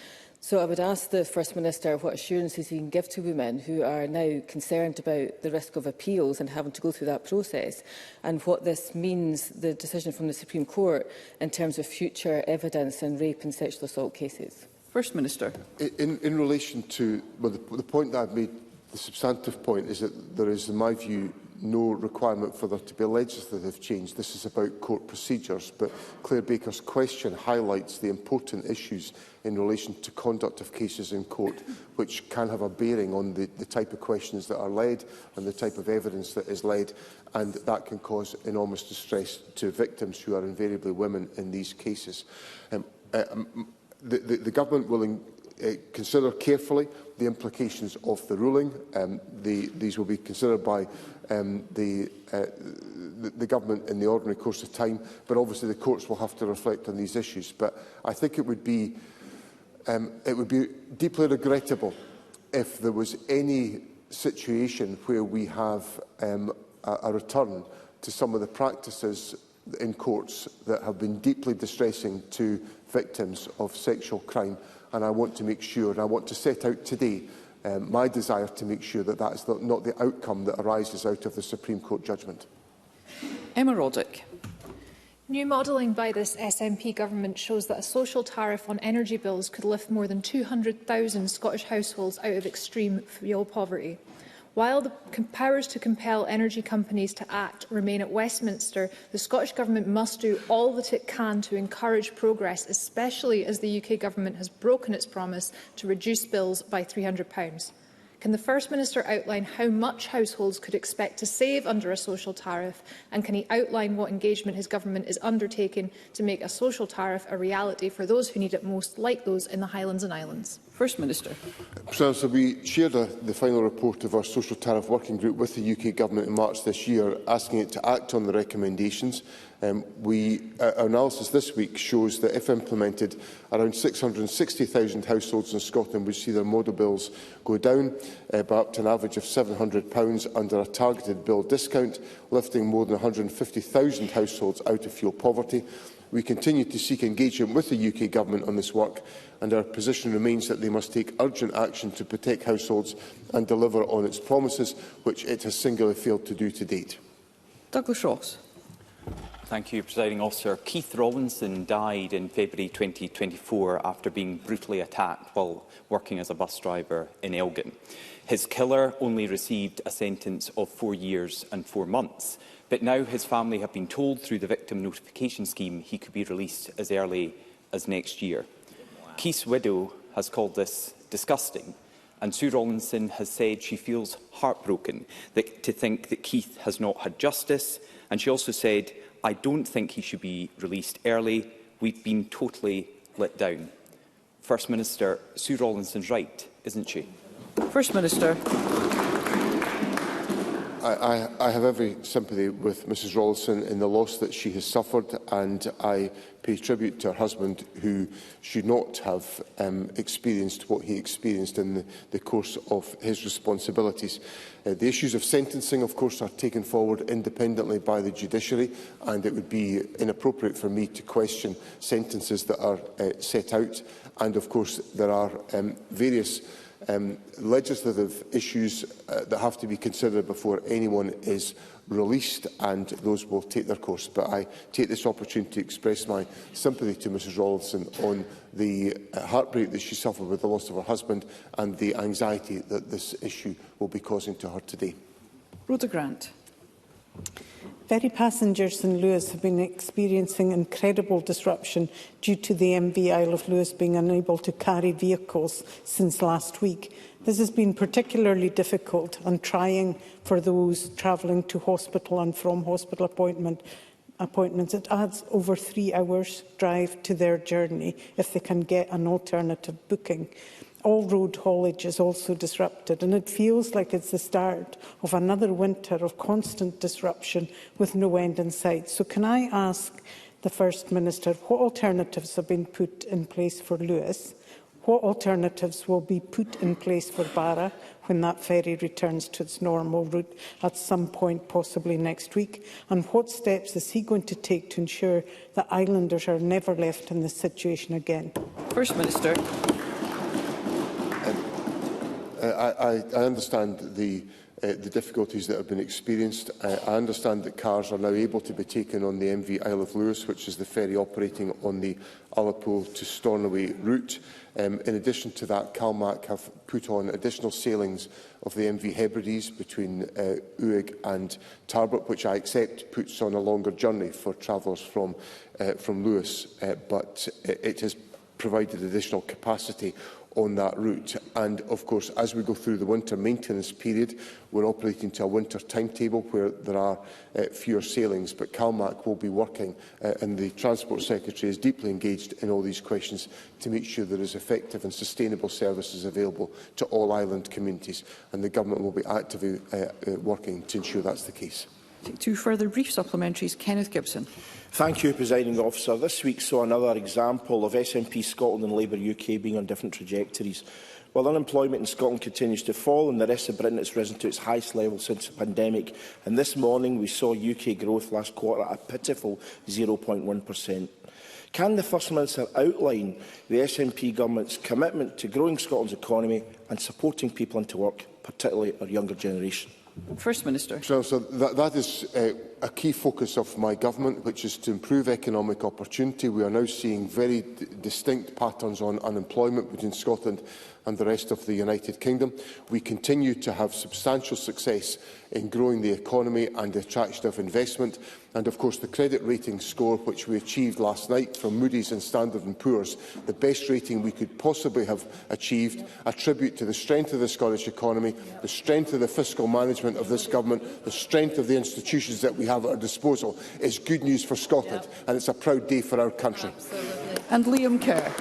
So I would ask the First Minister what assurances he can give to women who are now concerned about the risk of appeals and having to go through that process, and what this means, the decision from the Supreme Court, in terms of future evidence in rape and sexual assault cases. First Minister. In relation to the point that I've made, the substantive point is that there is, in my view, no requirement for there to be a legislative change. This is about court procedures, but Claire Baker's question highlights the important issues in relation to conduct of cases in court, which can have a bearing on the type of questions that are led and the type of evidence that is led, and that can cause enormous distress to victims, who are invariably women in these cases. The Government will consider carefully the implications of the ruling. These will be considered by the Government in the ordinary course of time, but obviously the courts will have to reflect on these issues. But I think it would be deeply regrettable if there was any situation where we have a return to some of the practices in courts that have been deeply distressing to victims of sexual crime. And I want to make sure, and I want to set out today my desire to make sure that that is not the outcome that arises out of the Supreme Court judgment. Emma Roddick. New modelling by this SNP government shows that a social tariff on energy bills could lift more than 200,000 Scottish households out of extreme fuel poverty. While the powers to compel energy companies to act remain at Westminster, the Scottish Government must do all that it can to encourage progress, especially as the UK Government has broken its promise to reduce bills by £300. Can the First Minister outline how much households could expect to save under a social tariff, and can he outline what engagement his government is undertaking to make a social tariff a reality for those who need it most, like those in the Highlands and Islands? First Minister. So we shared the final report of our social tariff working group with the UK Government in March this year, asking it to act on the recommendations. Our analysis this week shows that if implemented, around 660,000 households in Scotland would see their model bills go down by up to an average of £700 under a targeted bill discount, lifting more than 150,000 households out of fuel poverty. We continue to seek engagement with the UK Government on this work, and our position remains that they must take urgent action to protect households and deliver on its promises, which it has singularly failed to do to date. Douglas Ross. Thank you, Presiding Officer. Keith Robinson died in February 2024 after being brutally attacked while working as a bus driver in Elgin. His killer only received a sentence of 4 years and 4 months, but now his family have been told through the victim notification scheme he could be released as early as next year. Keith's widow has called this disgusting, and Sue Rawlinson has said she feels heartbroken to think that Keith has not had justice, and she also said, "I don't think he should be released early. We've been totally let down." First Minister, Sue Rawlinson's right, isn't she? First Minister. I have every sympathy with Mrs Rawlinson in the loss that she has suffered, and I pay tribute to her husband, who should not have experienced what he experienced in the course of his responsibilities. The issues of sentencing, of course, are taken forward independently by the judiciary, and it would be inappropriate for me to question sentences that are set out. And, of course, there are various legislative issues that have to be considered before anyone is released, and those will take their course. But I take this opportunity to express my sympathy to Mrs Rawlinson on the heartbreak that she suffered with the loss of her husband and the anxiety that this issue will be causing to her today. Rhoda Grant. Ferry passengers in Lewis have been experiencing incredible disruption due to the MV Isle of Lewis being unable to carry vehicles since last week. This has been particularly difficult and trying for those travelling to hospital and from hospital appointments. It adds over 3 hours' drive to their journey if they can get an alternative booking. All road haulage is also disrupted, and it feels like it's the start of another winter of constant disruption with no end in sight. So can I ask the First Minister what alternatives have been put in place for Lewis? What alternatives will be put in place for Barra when that ferry returns to its normal route at some point, possibly next week? And what steps is he going to take to ensure that islanders are never left in this situation again? First Minister. I understand the difficulties that have been experienced. I understand that cars are now able to be taken on the MV Isle of Lewis, which is the ferry operating on the Ullapool to Stornoway route. In addition to that, CalMac have put on additional sailings of the MV Hebrides between Uig and Tarbert, which I accept puts on a longer journey for travellers from Lewis, but it has provided additional capacity on that route. And of course, as we go through the winter maintenance period, we're operating to a winter timetable where there are fewer sailings, but CalMac will be working, and the Transport Secretary is deeply engaged in all these questions to make sure there is effective and sustainable services available to all island communities, and the Government will be actively working to ensure that's the case. Take 2 further brief supplementaries. Kenneth Gibson. Thank you, Presiding Officer. This week saw another example of SNP Scotland and Labour UK being on different trajectories. While unemployment in Scotland continues to fall, and the rest of Britain has risen to its highest level since the pandemic, and this morning we saw UK growth last quarter at a pitiful 0.1%. Can the First Minister outline the SNP Government's commitment to growing Scotland's economy and supporting people into work, particularly our younger generation? First Minister. So that is a key focus of my government, which is to improve economic opportunity. We are now seeing very distinct patterns on unemployment between Scotland and the rest of the United Kingdom. We continue to have substantial success in growing the economy and the attraction of investment. And of course, the credit rating score, which we achieved last night from Moody's and Standard & Poor's, the best rating we could possibly have achieved, a tribute to the strength of the Scottish economy, the strength of the fiscal management of this government, the strength of the institutions that we have at our disposal, is good news for Scotland, and it's a proud day for our country. Absolutely. And Liam Kerr.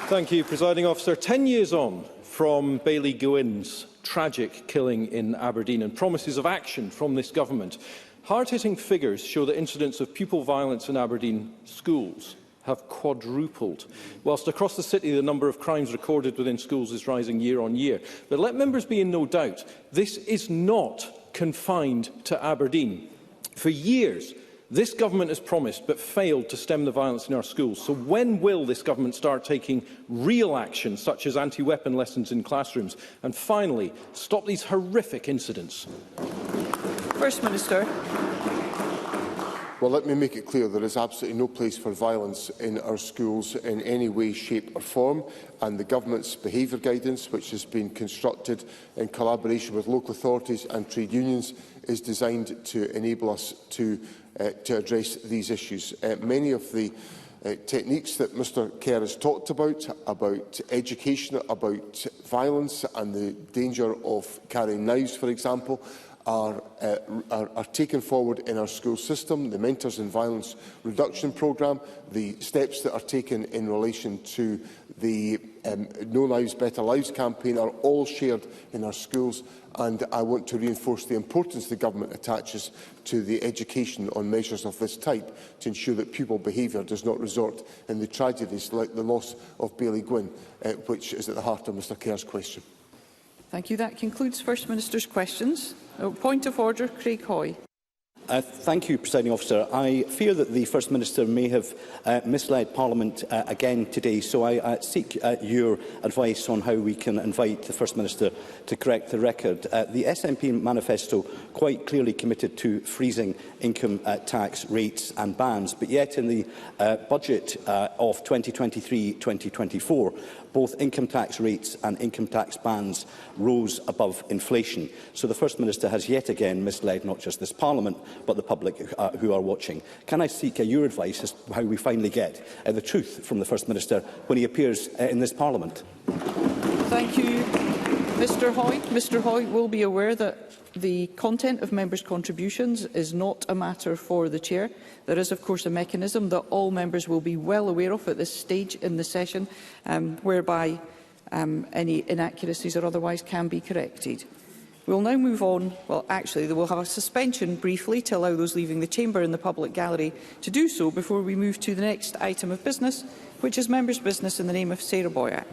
Thank you, Presiding Officer. 10 years on from Bailey Gwyn's tragic killing in Aberdeen and promises of action from this government, hard-hitting figures show that incidents of pupil violence in Aberdeen schools have quadrupled, whilst across the city the number of crimes recorded within schools is rising year on year. But let members be in no doubt, this is not confined to Aberdeen. For years, this government has promised but failed to stem the violence in our schools. So when will this government start taking real action, such as anti-weapon lessons in classrooms? And finally, stop these horrific incidents? First Minister. Well, let me make it clear there is absolutely no place for violence in our schools in any way, shape or form. And the government's behaviour guidance, which has been constructed in collaboration with local authorities and trade unions, is designed to enable us to address these issues. Many of the techniques that Mr Kerr has talked about education, about violence and the danger of carrying knives, for example, are taken forward in our school system. The Mentors in Violence Reduction Programme, the steps that are taken in relation to the No Knives Better Lives campaign are all shared in our schools, and I want to reinforce the importance the government attaches to the education on measures of this type to ensure that pupil behaviour does not result in the tragedies like the loss of Bailey Gwyn, which is at the heart of Mr Kerr's question. Thank you. That concludes First Minister's questions. Point of order, Craig Hoy. Thank you, Presiding Officer. I fear that the First Minister may have misled Parliament again today, so I seek your advice on how we can invite the First Minister to correct the record. The SNP manifesto quite clearly committed to freezing income tax rates and bans, but yet in the budget of 2023-2024, both income tax rates and income tax bans rose above inflation. So the First Minister has yet again misled not just this Parliament, but the public who are watching. Can I seek your advice as to how we finally get the truth from the First Minister when he appears in this Parliament? Thank you, Mr Hoy. Mr Hoy will be aware that the content of members' contributions is not a matter for the Chair. There is, of course, a mechanism that all members will be well aware of at this stage in the session, whereby any inaccuracies or otherwise can be corrected. We will now move on. Well, actually, we will have a suspension briefly to allow those leaving the chamber in the public gallery to do so before we move to the next item of business, which is members' business in the name of Sarah Boyack.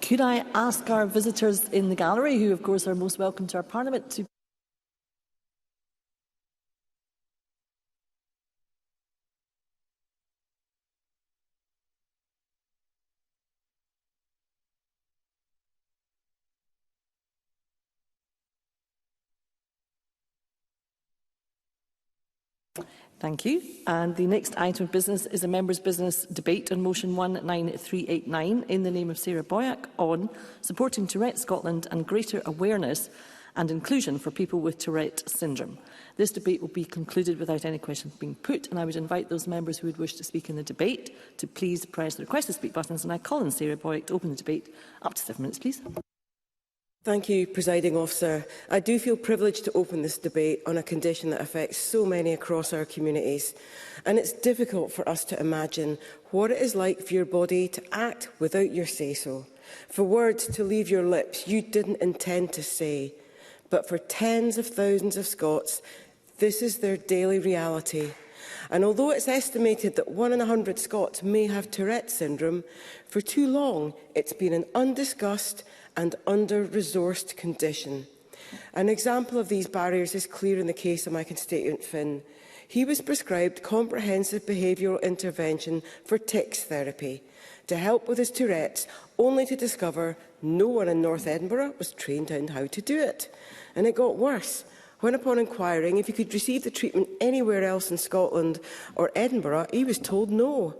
Could I ask our visitors in the gallery, who of course are most welcome to our Parliament, to Thank you. And the next item of business is a members' business debate on motion 19389 in the name of Sarah Boyack on supporting Tourette Scotland and greater awareness and inclusion for people with Tourette Syndrome. This debate will be concluded without any questions being put, and I would invite those members who would wish to speak in the debate to please press the request to speak buttons, and I call on Sarah Boyack to open the debate. Up to 7 minutes, please. Thank you, Presiding Officer. I do feel privileged to open this debate on a condition that affects so many across our communities. And it's difficult for us to imagine what it is like for your body to act without your say-so, for words to leave your lips you didn't intend to say. But for tens of thousands of Scots, this is their daily reality. And although it's estimated that 1 in 100 Scots may have Tourette syndrome, for too long it's been an undiscussed and under-resourced condition. An example of these barriers is clear in the case of my constituent Finn. He was prescribed comprehensive behavioural intervention for tics therapy to help with his Tourette's, only to discover no one in North Edinburgh was trained in how to do it. And it got worse. When upon inquiring if he could receive the treatment anywhere else in Scotland or Edinburgh, he was told no.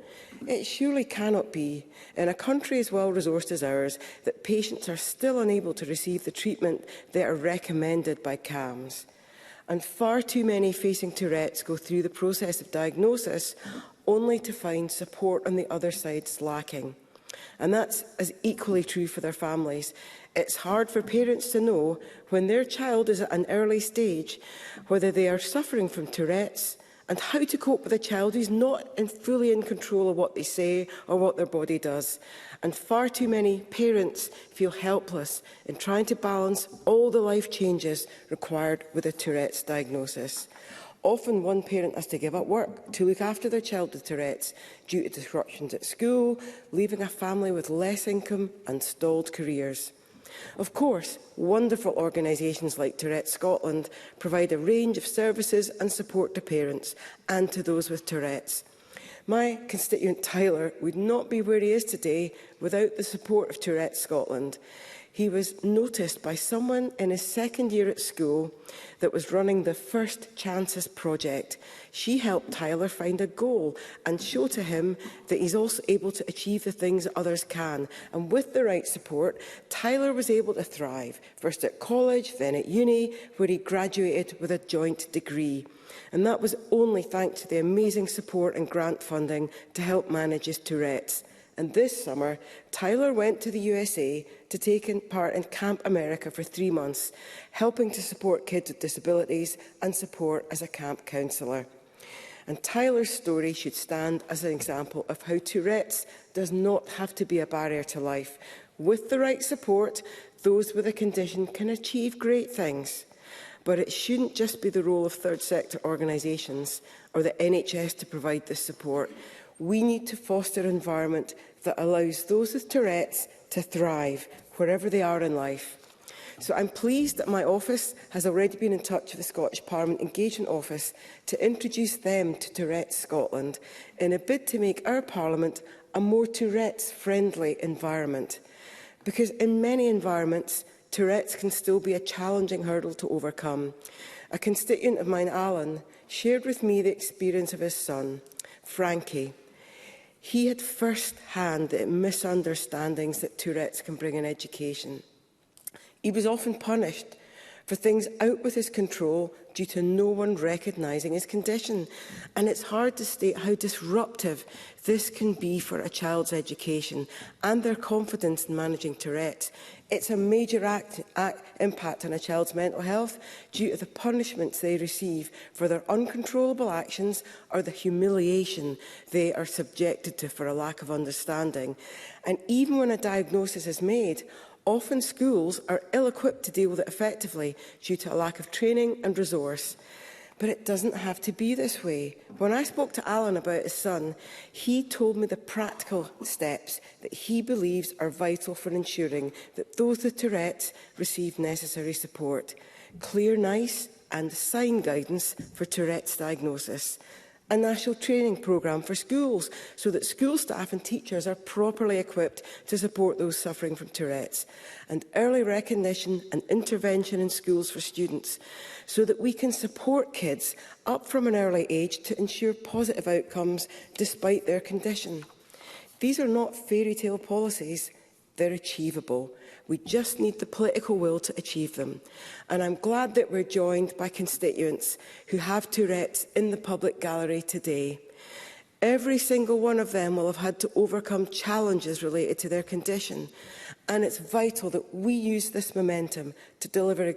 It surely cannot be, in a country as well-resourced as ours, that patients are still unable to receive the treatment that are recommended by CAMHS. And far too many facing Tourette's go through the process of diagnosis only to find support on the other side lacking. And that's as equally true for their families. It's hard for parents to know when their child is at an early stage whether they are suffering from Tourette's and how to cope with a child who's not fully in control of what they say or what their body does. And far too many parents feel helpless in trying to balance all the life changes required with a Tourette's diagnosis. Often one parent has to give up work to look after their child with Tourette's due to disruptions at school, leaving a family with less income and stalled careers. Of course, wonderful organisations like Tourette Scotland provide a range of services and support to parents and to those with Tourette's. My constituent Tyler would not be where he is today without the support of Tourette Scotland. He was noticed by someone in his second year at school that was running the First Chances project. She helped Tyler find a goal and show to him that he's also able to achieve the things that others can. And with the right support, Tyler was able to thrive, first at college, then at uni, where he graduated with a joint degree. And that was only thanks to the amazing support and grant funding to help manage his Tourette's. And this summer, Tyler went to the USA to take part in Camp America for 3 months, helping to support kids with disabilities and support as a camp counsellor. And Tyler's story should stand as an example of how Tourette's does not have to be a barrier to life. With the right support, those with a condition can achieve great things. But it shouldn't just be the role of third sector organisations or the NHS to provide this support. We need to foster an environment that allows those with Tourette's to thrive wherever they are in life. So I'm pleased that my office has already been in touch with the Scottish Parliament Engagement Office to introduce them to Tourette Scotland in a bid to make our Parliament a more Tourette's-friendly environment. Because in many environments, Tourette's can still be a challenging hurdle to overcome. A constituent of mine, Alan, shared with me the experience of his son, Frankie. He had first-hand the misunderstandings that Tourette's can bring in education. He was often punished for things out with his control due to no one recognising his condition. And it's hard to state how disruptive this can be for a child's education and their confidence in managing Tourette's. It's a major impact on a child's mental health due to the punishments they receive for their uncontrollable actions or the humiliation they are subjected to for a lack of understanding. And even when a diagnosis is made, often schools are ill-equipped to deal with it effectively due to a lack of training and resource. But it doesn't have to be this way. When I spoke to Alan about his son, he told me the practical steps that he believes are vital for ensuring that those with Tourette's receive necessary support. Clear, nice and sign guidance for Tourette's diagnosis. a national training programme for schools so that school staff and teachers are properly equipped to support those suffering from Tourette's, and early recognition and intervention in schools for students so that we can support kids up from an early age to ensure positive outcomes despite their condition. These are not fairy tale policies, they're achievable. We just need the political will to achieve them. And I'm glad that we're joined by constituents who have Tourette's in the public gallery today. Every single one of them will have had to overcome challenges related to their condition. And it's vital that we use this momentum to deliver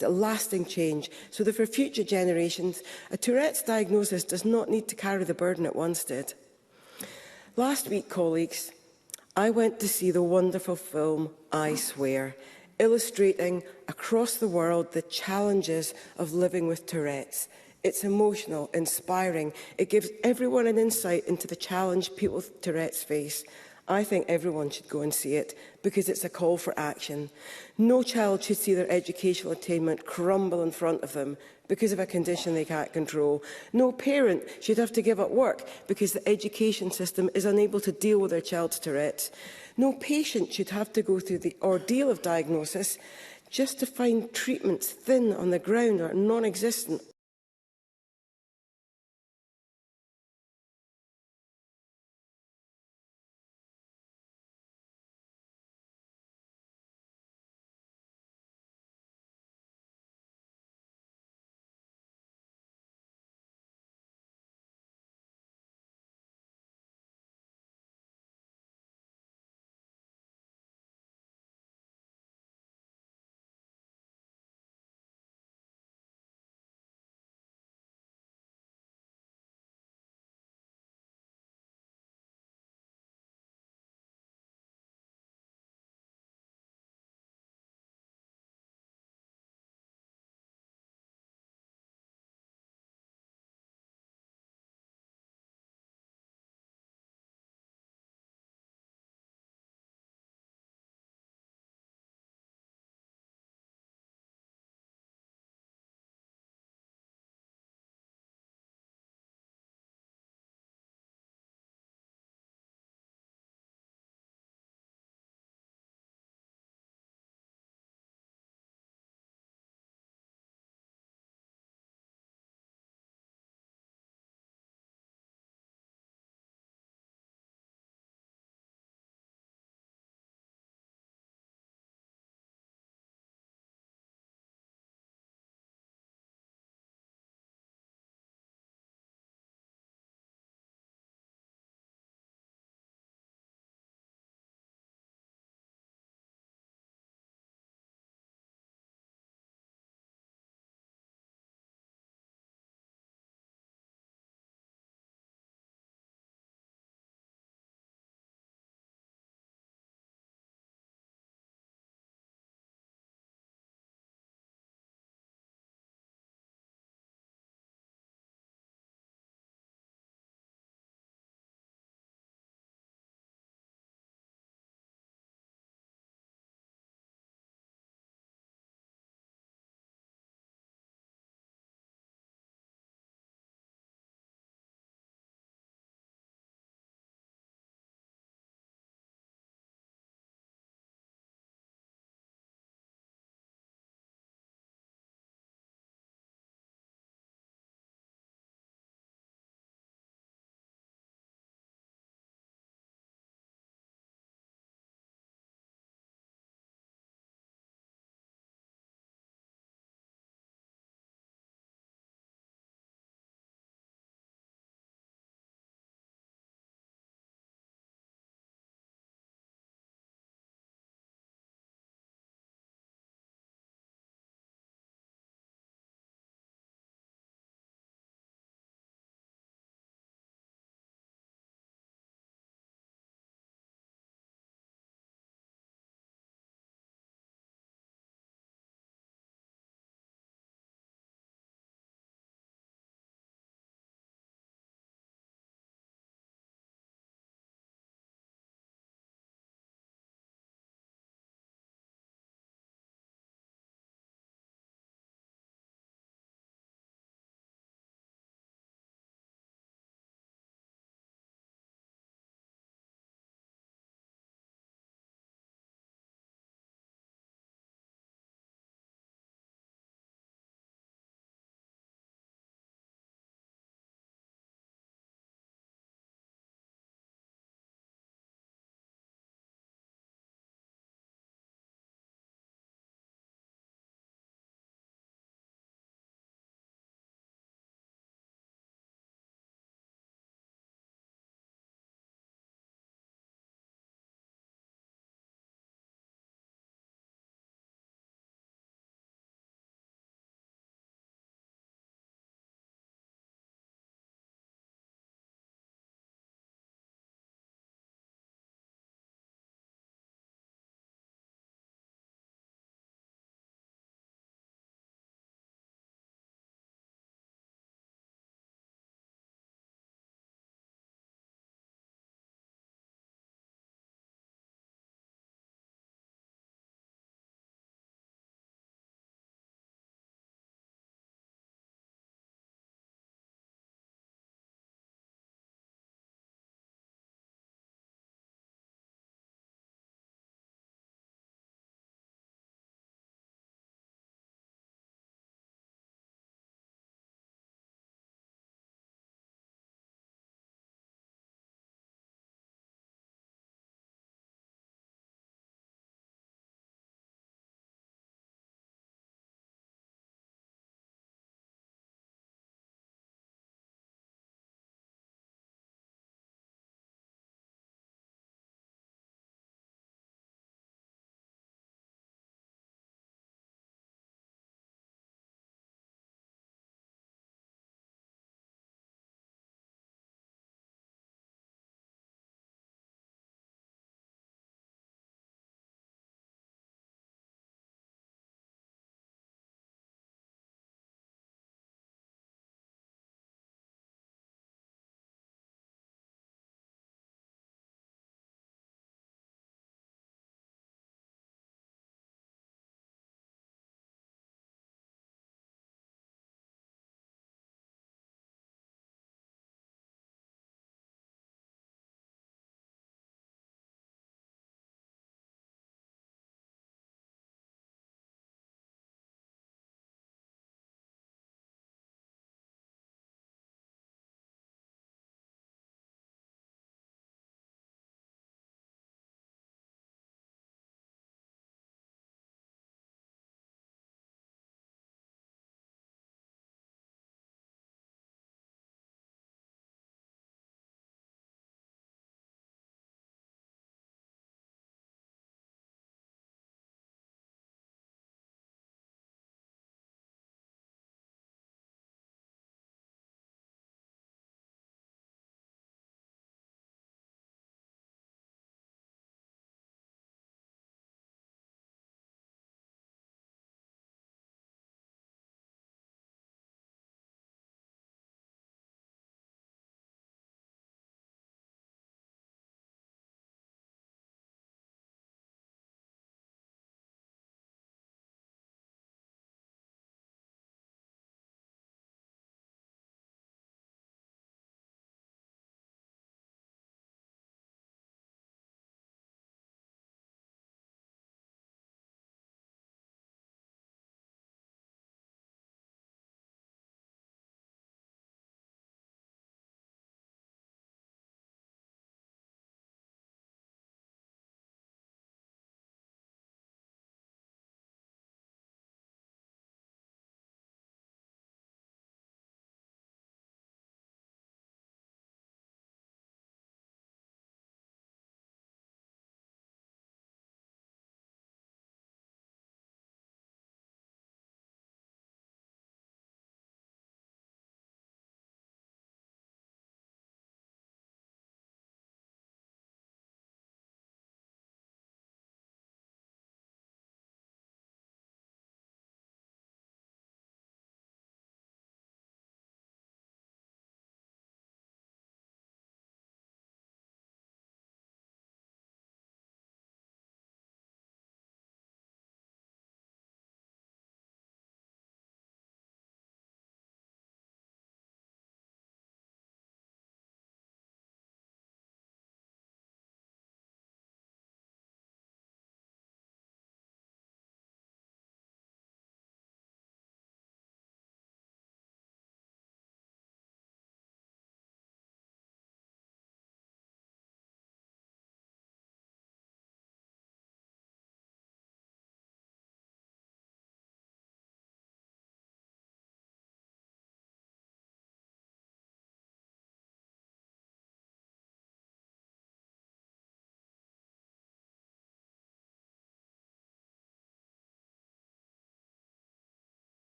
lasting change so that for future generations, a Tourette's diagnosis does not need to carry the burden it once did. Last week, colleagues, I went to see the wonderful film I Swear, illustrating across the world the challenges of living with Tourette's. It's emotional, inspiring. It gives everyone an insight into the challenge people with Tourette's face. I think everyone should go and see it because it's a call for action. No child should see their educational attainment crumble in front of them because of a condition they can't control. No parent should have to give up work because the education system is unable to deal with their child's Tourette's. No patient should have to go through the ordeal of diagnosis just to find treatments thin on the ground or non-existent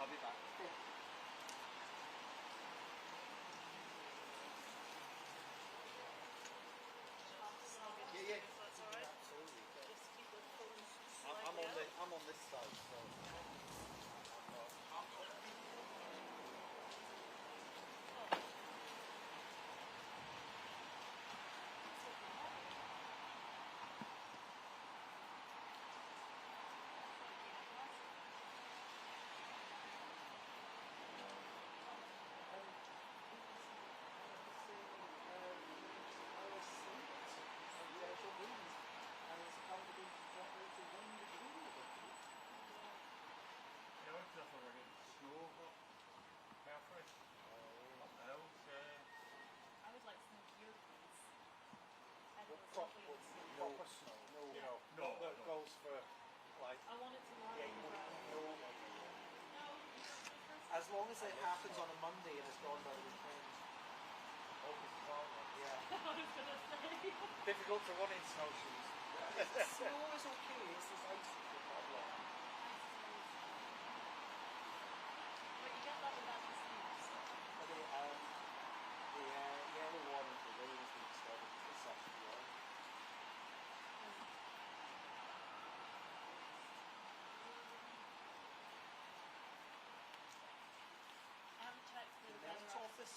I'll be back. Yeah. That's all right. Absolutely. Yeah. Just keep the phones slightly I'm on this side, so. I would like some of your please. Proper snow. No, that goes for like. I want it to land. As long as it happens on a Monday and it's gone by the weekend. Yeah. I was going to say. Difficult to run in snowshoes. Snow is okay, it's this ice that's the problem. But you get that without the sleeves. The yellow warning for rain has been extended to the 6th of July. The Met Office,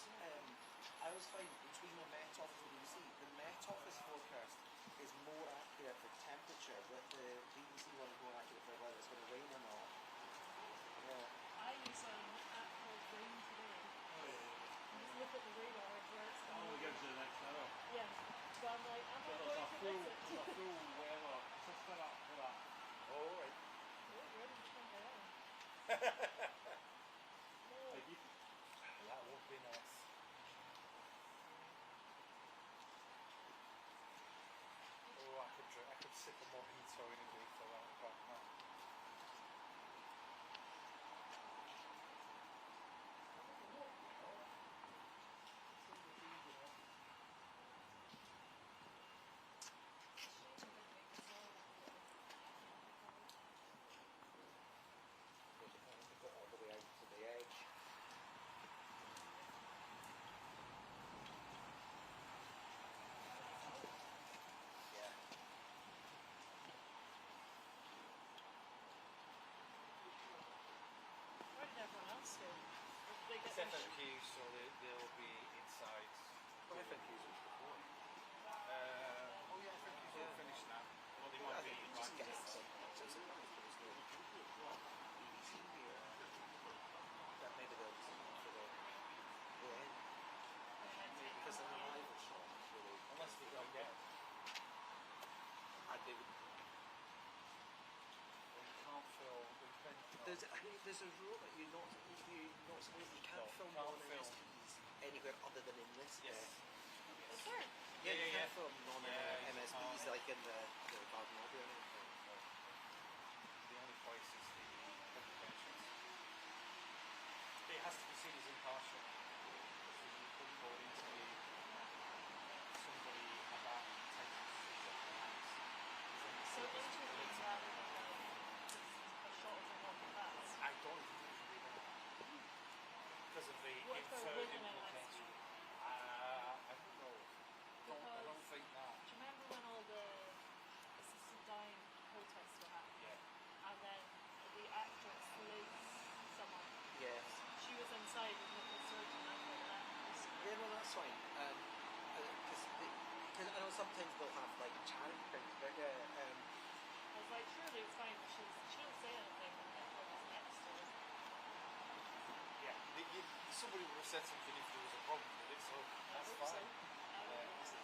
I was finding between the Met Office and the BBC, the Met Office forecast is more accurate for temperature, but the BBC one is more accurate for whether it's going to rain or not. Yeah. I use an app called Rain Today. You just look at the radar where it's going. Oh, it gives you the next hour. Yeah. So I'm like, I'm not going to miss it. There's a full weather system up for that. Oh, right. Oh, where did you come down? That would be nice. Oh, I could sip a mojito in a week for that, but no. Got all the way out to the edge. Where did everyone else go? They It's FNQ, so they'll be inside. Well, FNQ's was before. Oh yeah, FNQ's all finished now. Well, they might be just back. getting some. That maybe they'll be something for the end. Because they're an arrival shot, really. Unless they don't get. I do. There's a rule that you're not supposed to you can't film non-MSPs anywhere other than in this. Yes. Is there? Yeah, you can't film non-MSPs like in the Garden Lobby or anything. The only place is the public entrance. It has to be seen as impartial. So you couldn't go into somebody about taking seats off the house. So interviews rather than a shot of them on the bats. I don't think they do. Because of the What if they're inferred with an implication. I don't know. I don't think that. Do you remember when all the assisted dying protests were happening? Yeah. And then the actress Liz, someone. Yes. She was inside with the surgeon. I thought that was. Yeah, no, that's fine. Because I know sometimes they'll have like charity things, but I was like, surely it's fine. She didn't say anything, and then I was next to her. Yeah, somebody would have said something if there was a problem with it, so that's fine. I hope so.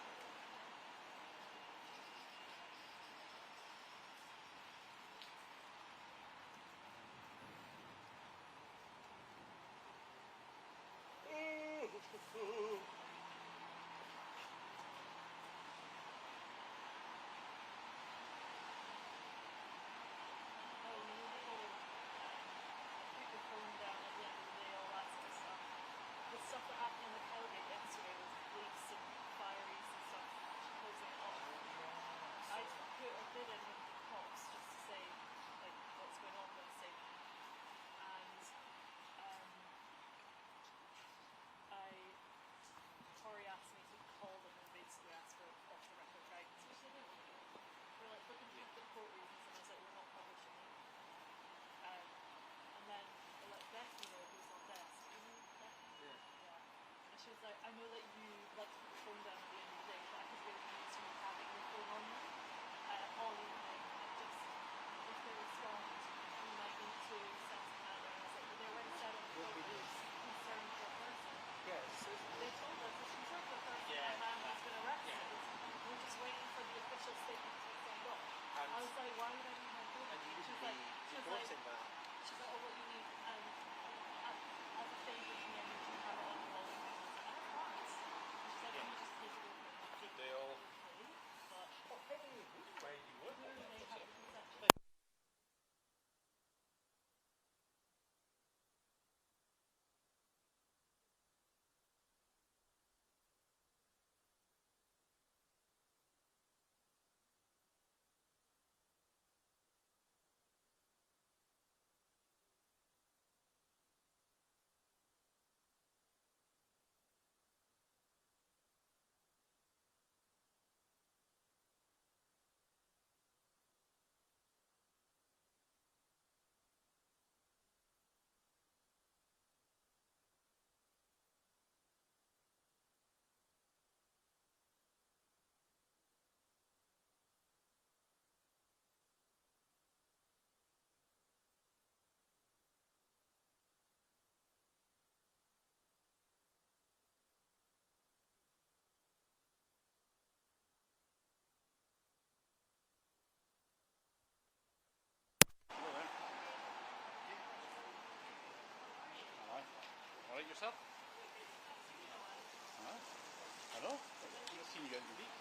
Stuff that happened in the Colgate yesterday with the police and All right yourself? Hello? I've seen you out in the beach.